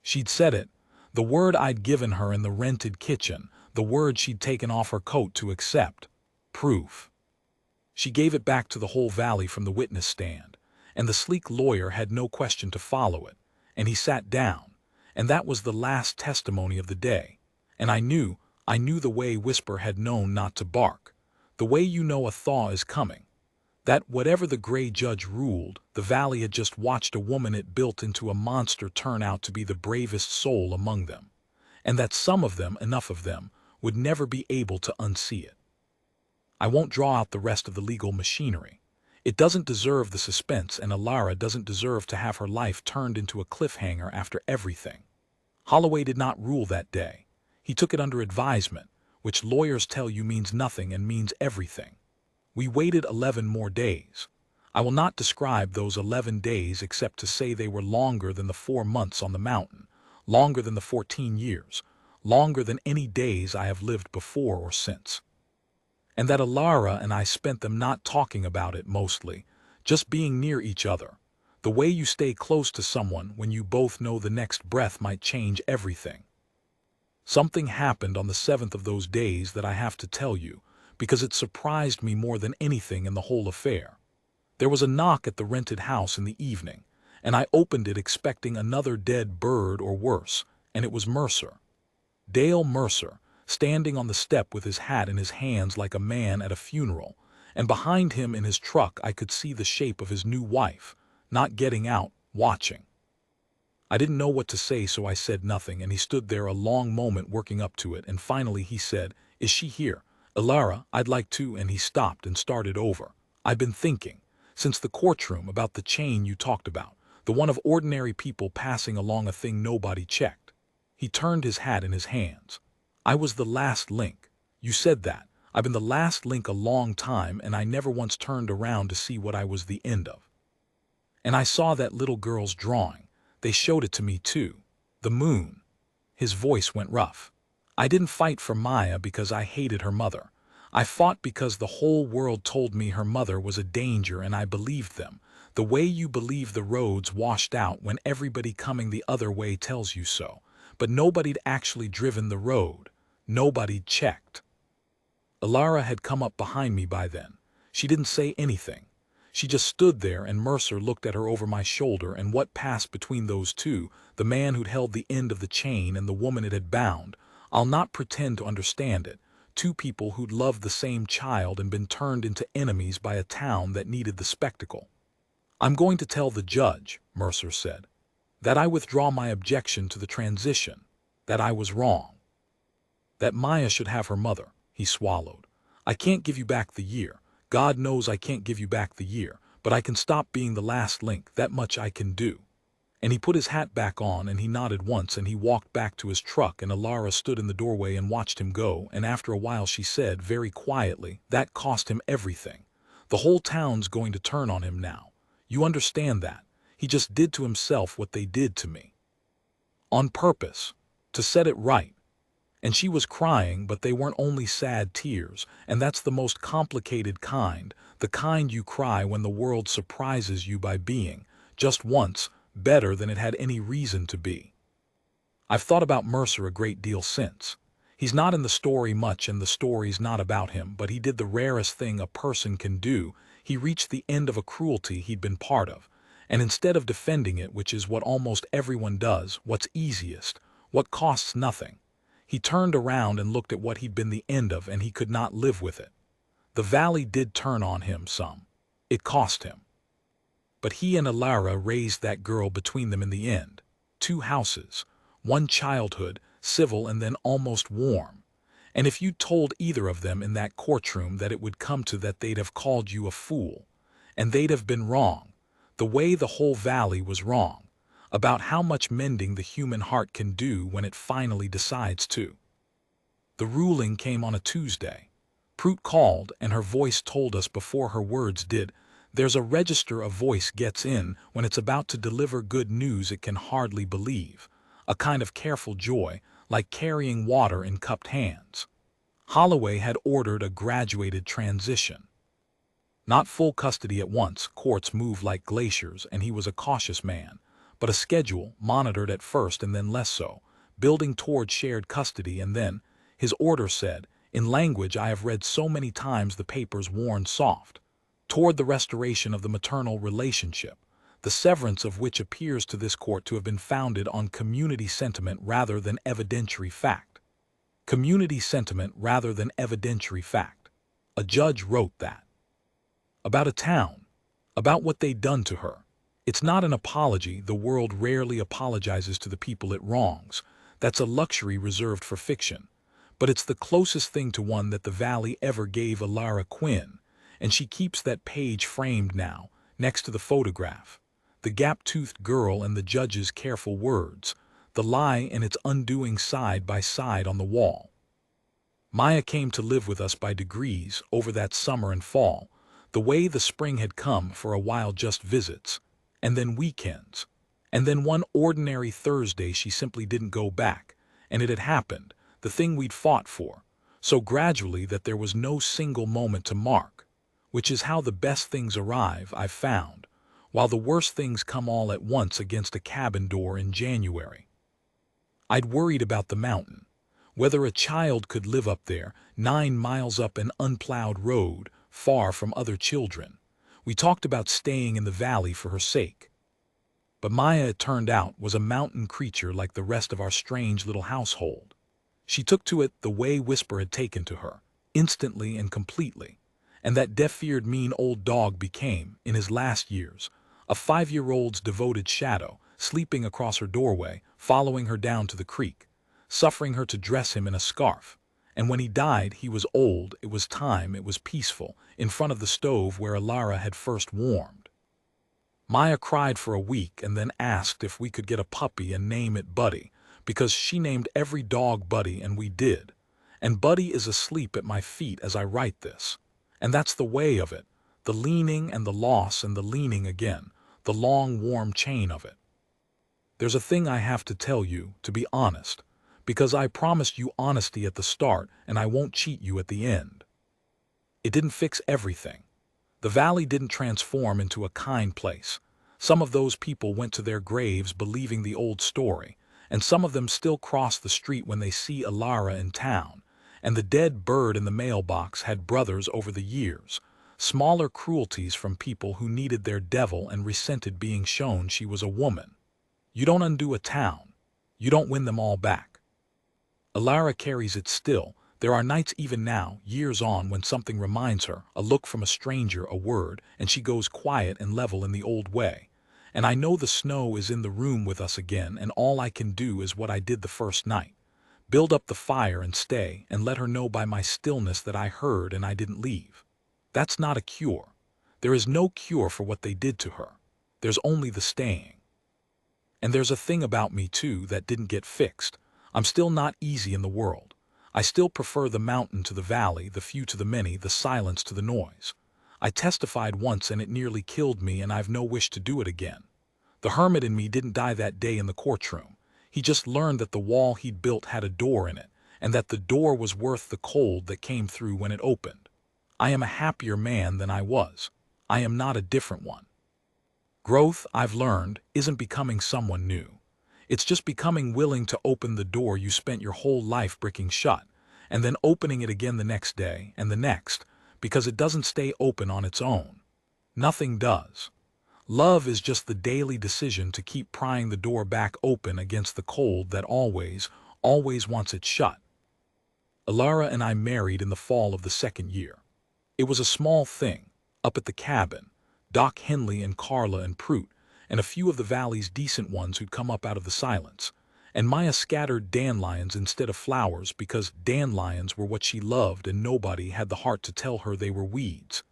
She'd said it, the word I'd given her in the rented kitchen, the word she'd taken off her coat to accept. Proof. She gave it back to the whole valley from the witness stand, and the sleek lawyer had no question to follow it, and he sat down, and that was the last testimony of the day. And I knew the way Whisper had known not to bark, the way you know a thaw is coming. That whatever the gray judge ruled, the valley had just watched a woman it built into a monster turn out to be the bravest soul among them, and that some of them, enough of them, would never be able to unsee it. I won't draw out the rest of the legal machinery. It doesn't deserve the suspense, and Alara doesn't deserve to have her life turned into a cliffhanger after everything. Holloway did not rule that day. He took it under advisement, which lawyers tell you means nothing and means everything. We waited 11 more days. I will not describe those 11 days except to say they were longer than the 4 months on the mountain, longer than the 14 years, longer than any days I have lived before or since. And that Alara and I spent them not talking about it mostly, just being near each other, the way you stay close to someone when you both know the next breath might change everything. Something happened on the 7th of those days that I have to tell you, because it surprised me more than anything in the whole affair. There was a knock at the rented house in the evening, and I opened it expecting another dead bird or worse, and it was Mercer. Dale Mercer, standing on the step with his hat in his hands like a man at a funeral, and behind him in his truck I could see the shape of his new wife, not getting out, watching. I didn't know what to say, so I said nothing, and he stood there a long moment working up to it, and finally he said, "Is she here? Alara, I'd like to," and he stopped and started over. "I've been thinking, since the courtroom, about the chain you talked about, the one of ordinary people passing along a thing nobody checked. He turned his hat in his hands. I was the last link. You said that. I've been the last link a long time, and I never once turned around to see what I was the end of. And I saw that little girl's drawing. They showed it to me too. The moon. His voice went rough. I didn't fight for Maya because I hated her mother. I fought because the whole world told me her mother was a danger and I believed them. The way you believe the roads washed out when everybody coming the other way tells you so. But nobody'd actually driven the road. Nobody'd checked. Alara had come up behind me by then. She didn't say anything. She just stood there, and Mercer looked at her over my shoulder, and what passed between those two, the man who'd held the end of the chain and the woman it had bound, I'll not pretend to understand it. Two people who'd loved the same child and been turned into enemies by a town that needed the spectacle. I'm going to tell the judge, Mercer said, that I withdraw my objection to the transition, that I was wrong. That Maya should have her mother. He swallowed. I can't give you back the year. God knows I can't give you back the year, but I can stop being the last link. That much I can do. And he put his hat back on and he nodded once and he walked back to his truck, and Alara stood in the doorway and watched him go, and after a while she said very quietly, that cost him everything. The whole town's going to turn on him now. You understand that? He just did to himself what they did to me. On purpose. To set it right. And she was crying, but they weren't only sad tears, and that's the most complicated kind, the kind you cry when the world surprises you by being, just once, better than it had any reason to be. I've thought about Mercer a great deal since. He's not in the story much, and the story's not about him, but he did the rarest thing a person can do. He reached the end of a cruelty he'd been part of, and instead of defending it, which is what almost everyone does, what's easiest, what costs nothing, he turned around and looked at what he'd been the end of, and he could not live with it. The valley did turn on him some. It cost him. But he and Alara raised that girl between them in the end. 2 houses, 1 childhood, civil and then almost warm. And if you told either of them in that courtroom that it would come to that, they'd have called you a fool. And they'd have been wrong. The way the whole valley was wrong. About how much mending the human heart can do when it finally decides to. The ruling came on a Tuesday. Prute called, and her voice told us before her words did. There's a register a voice gets in when it's about to deliver good news it can hardly believe. A kind of careful joy, like carrying water in cupped hands. Holloway had ordered a graduated transition. Not full custody at once, courts move like glaciers, and he was a cautious man. But a schedule, monitored at first and then less so, building toward shared custody, and then, his order said, in language I have read so many times the papers worn soft, toward the restoration of the maternal relationship, the severance of which appears to this court to have been founded on community sentiment rather than evidentiary fact. Community sentiment rather than evidentiary fact. A judge wrote that. About a town. About what they'd done to her. It's not an apology. The world rarely apologizes to the people it wrongs. That's a luxury reserved for fiction. But it's the closest thing to one that the Valley ever gave Alara Quinn, and she keeps that page framed now, next to the photograph. The gap-toothed girl and the judge's careful words, the lie and its undoing side by side on the wall. Maya came to live with us by degrees over that summer and fall, the way the spring had come for a while, just visits. And then weekends. And then one ordinary Thursday she simply didn't go back, and it had happened, the thing we'd fought for, so gradually that there was no single moment to mark, which is how the best things arrive, I've found, while the worst things come all at once against a cabin door in January. I'd worried about the mountain, whether a child could live up there, 9 miles up an unplowed road, far from other children. We talked about staying in the valley for her sake. But Maya, it turned out, was a mountain creature like the rest of our strange little household. She took to it the way Whisper had taken to her, instantly and completely, and that deaf-eared mean old dog became, in his last years, a 5-year-old's devoted shadow, sleeping across her doorway, following her down to the creek, suffering her to dress him in a scarf. And when he died, he was old, it was time, it was peaceful, in front of the stove where Alara had first warmed. Maya cried for a week and then asked if we could get a puppy and name it Buddy. because she named every dog Buddy and we did. And Buddy is asleep at my feet as I write this. And that's the way of it, the leaning and the loss and the leaning again, the long warm chain of it. There's a thing I have to tell you, to be honest, because I promised you honesty at the start and I won't cheat you at the end. It didn't fix everything. The valley didn't transform into a kind place. Some of those people went to their graves believing the old story, and some of them still cross the street when they see Alara in town, and the dead bird in the mailbox had brothers over the years, smaller cruelties from people who needed their devil and resented being shown she was a woman. You don't undo a town. You don't win them all back. Alara carries it still. There are nights even now, years on, when something reminds her, a look from a stranger, a word, and she goes quiet and level in the old way. And I know the snow is in the room with us again, and all I can do is what I did the first night. Build up the fire and stay, and let her know by my stillness that I heard and I didn't leave. That's not a cure. There is no cure for what they did to her. There's only the staying. And there's a thing about me, too, that didn't get fixed. I'm still not easy in the world. I still prefer the mountain to the valley, the few to the many, the silence to the noise. I testified once and it nearly killed me, and I've no wish to do it again. The hermit in me didn't die that day in the courtroom. He just learned that the wall he'd built had a door in it, and that the door was worth the cold that came through when it opened. I am a happier man than I was. I am not a different one. Growth, I've learned, isn't becoming someone new. It's just becoming willing to open the door you spent your whole life bricking shut, and then opening it again the next day and the next, because it doesn't stay open on its own. Nothing does. Love is just the daily decision to keep prying the door back open against the cold that always, always wants it shut. Alara and I married in the fall of the second year. It was a small thing, up at the cabin, Doc Henley and Carla and Prout, and a few of the valley's decent ones who'd come up out of the silence, and Maya scattered dandelions instead of flowers because dandelions were what she loved and nobody had the heart to tell her they were weeds.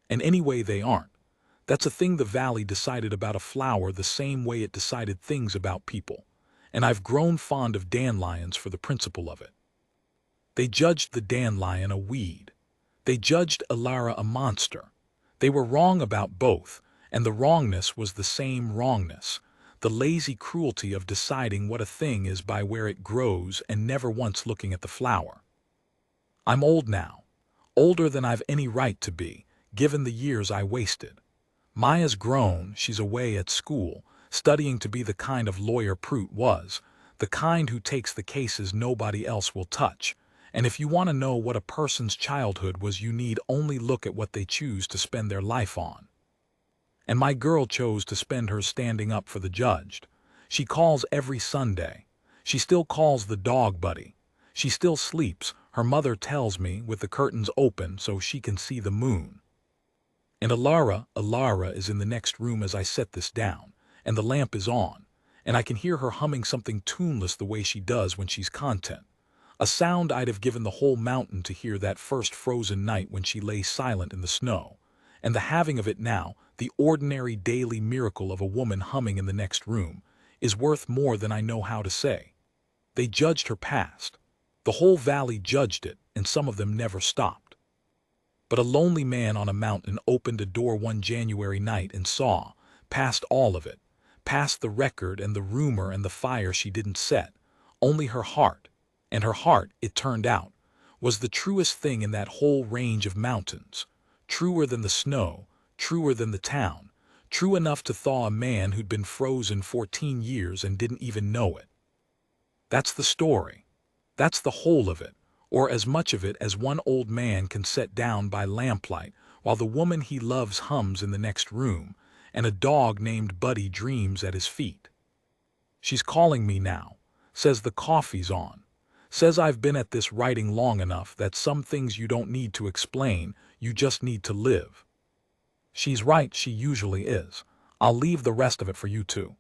And anyway, they aren't. That's a thing the valley decided about a flower the same way it decided things about people, and I've grown fond of dandelions for the principle of it. They judged the dandelion a weed. They judged Alara a monster. They were wrong about both, and the wrongness was the same wrongness, the lazy cruelty of deciding what a thing is by where it grows and never once looking at the flower. I'm old now, older than I've any right to be, given the years I wasted. Maya's grown, she's away at school, studying to be the kind of lawyer Prout was, the kind who takes the cases nobody else will touch. And if you want to know what a person's childhood was, you need only look at what they choose to spend their life on. And my girl chose to spend hers standing up for the judged. She calls every Sunday. She still calls the dog Buddy. She still sleeps, her mother tells me, with the curtains open so she can see the moon. And Alara is in the next room as I set this down, and the lamp is on, and I can hear her humming something tuneless the way she does when she's content. A sound I'd have given the whole mountain to hear that first frozen night when she lay silent in the snow, and the having of it now, the ordinary daily miracle of a woman humming in the next room, is worth more than I know how to say. They judged her past. The whole valley judged it, and some of them never stopped. But a lonely man on a mountain opened a door one January night and saw, past all of it, past the record and the rumor and the fire she didn't set, only her heart. And her heart, it turned out, was the truest thing in that whole range of mountains, truer than the snow, truer than the town, true enough to thaw a man who'd been frozen 14 years and didn't even know it. That's the story. That's the whole of it, or as much of it as one old man can set down by lamplight while the woman he loves hums in the next room and a dog named Buddy dreams at his feet. She's calling me now, says the coffee's on. Says I've been at this writing long enough that some things you don't need to explain, you just need to live. She's right, she usually is. I'll leave the rest of it for you two.